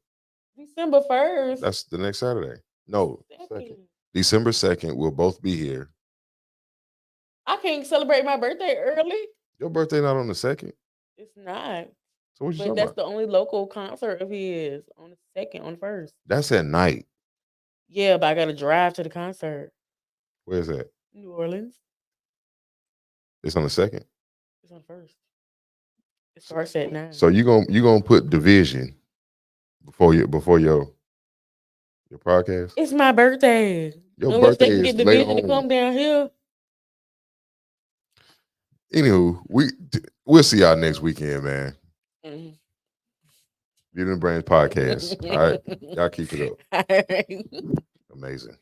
December 1st. That's the next Saturday. No, second. December 2nd, we'll both be here. I can't celebrate my birthday early. Your birthday not on the 2nd? It's not. So what you But talking that's about? the only local concert of his on the second, on the first. That's at night. Yeah, but I gotta drive to the concert. Where's that? New Orleans. It's on the 2nd. It's on first. It starts at 9. So you gonna put division before your podcast? It's my birthday. Your Unless they birthday can is get the later vision to on. come down here. Anywho, we'll see y'all next weekend, man. Mhm. Beauty and Brains podcast. All right, y'all keep it up. All right. Amazing.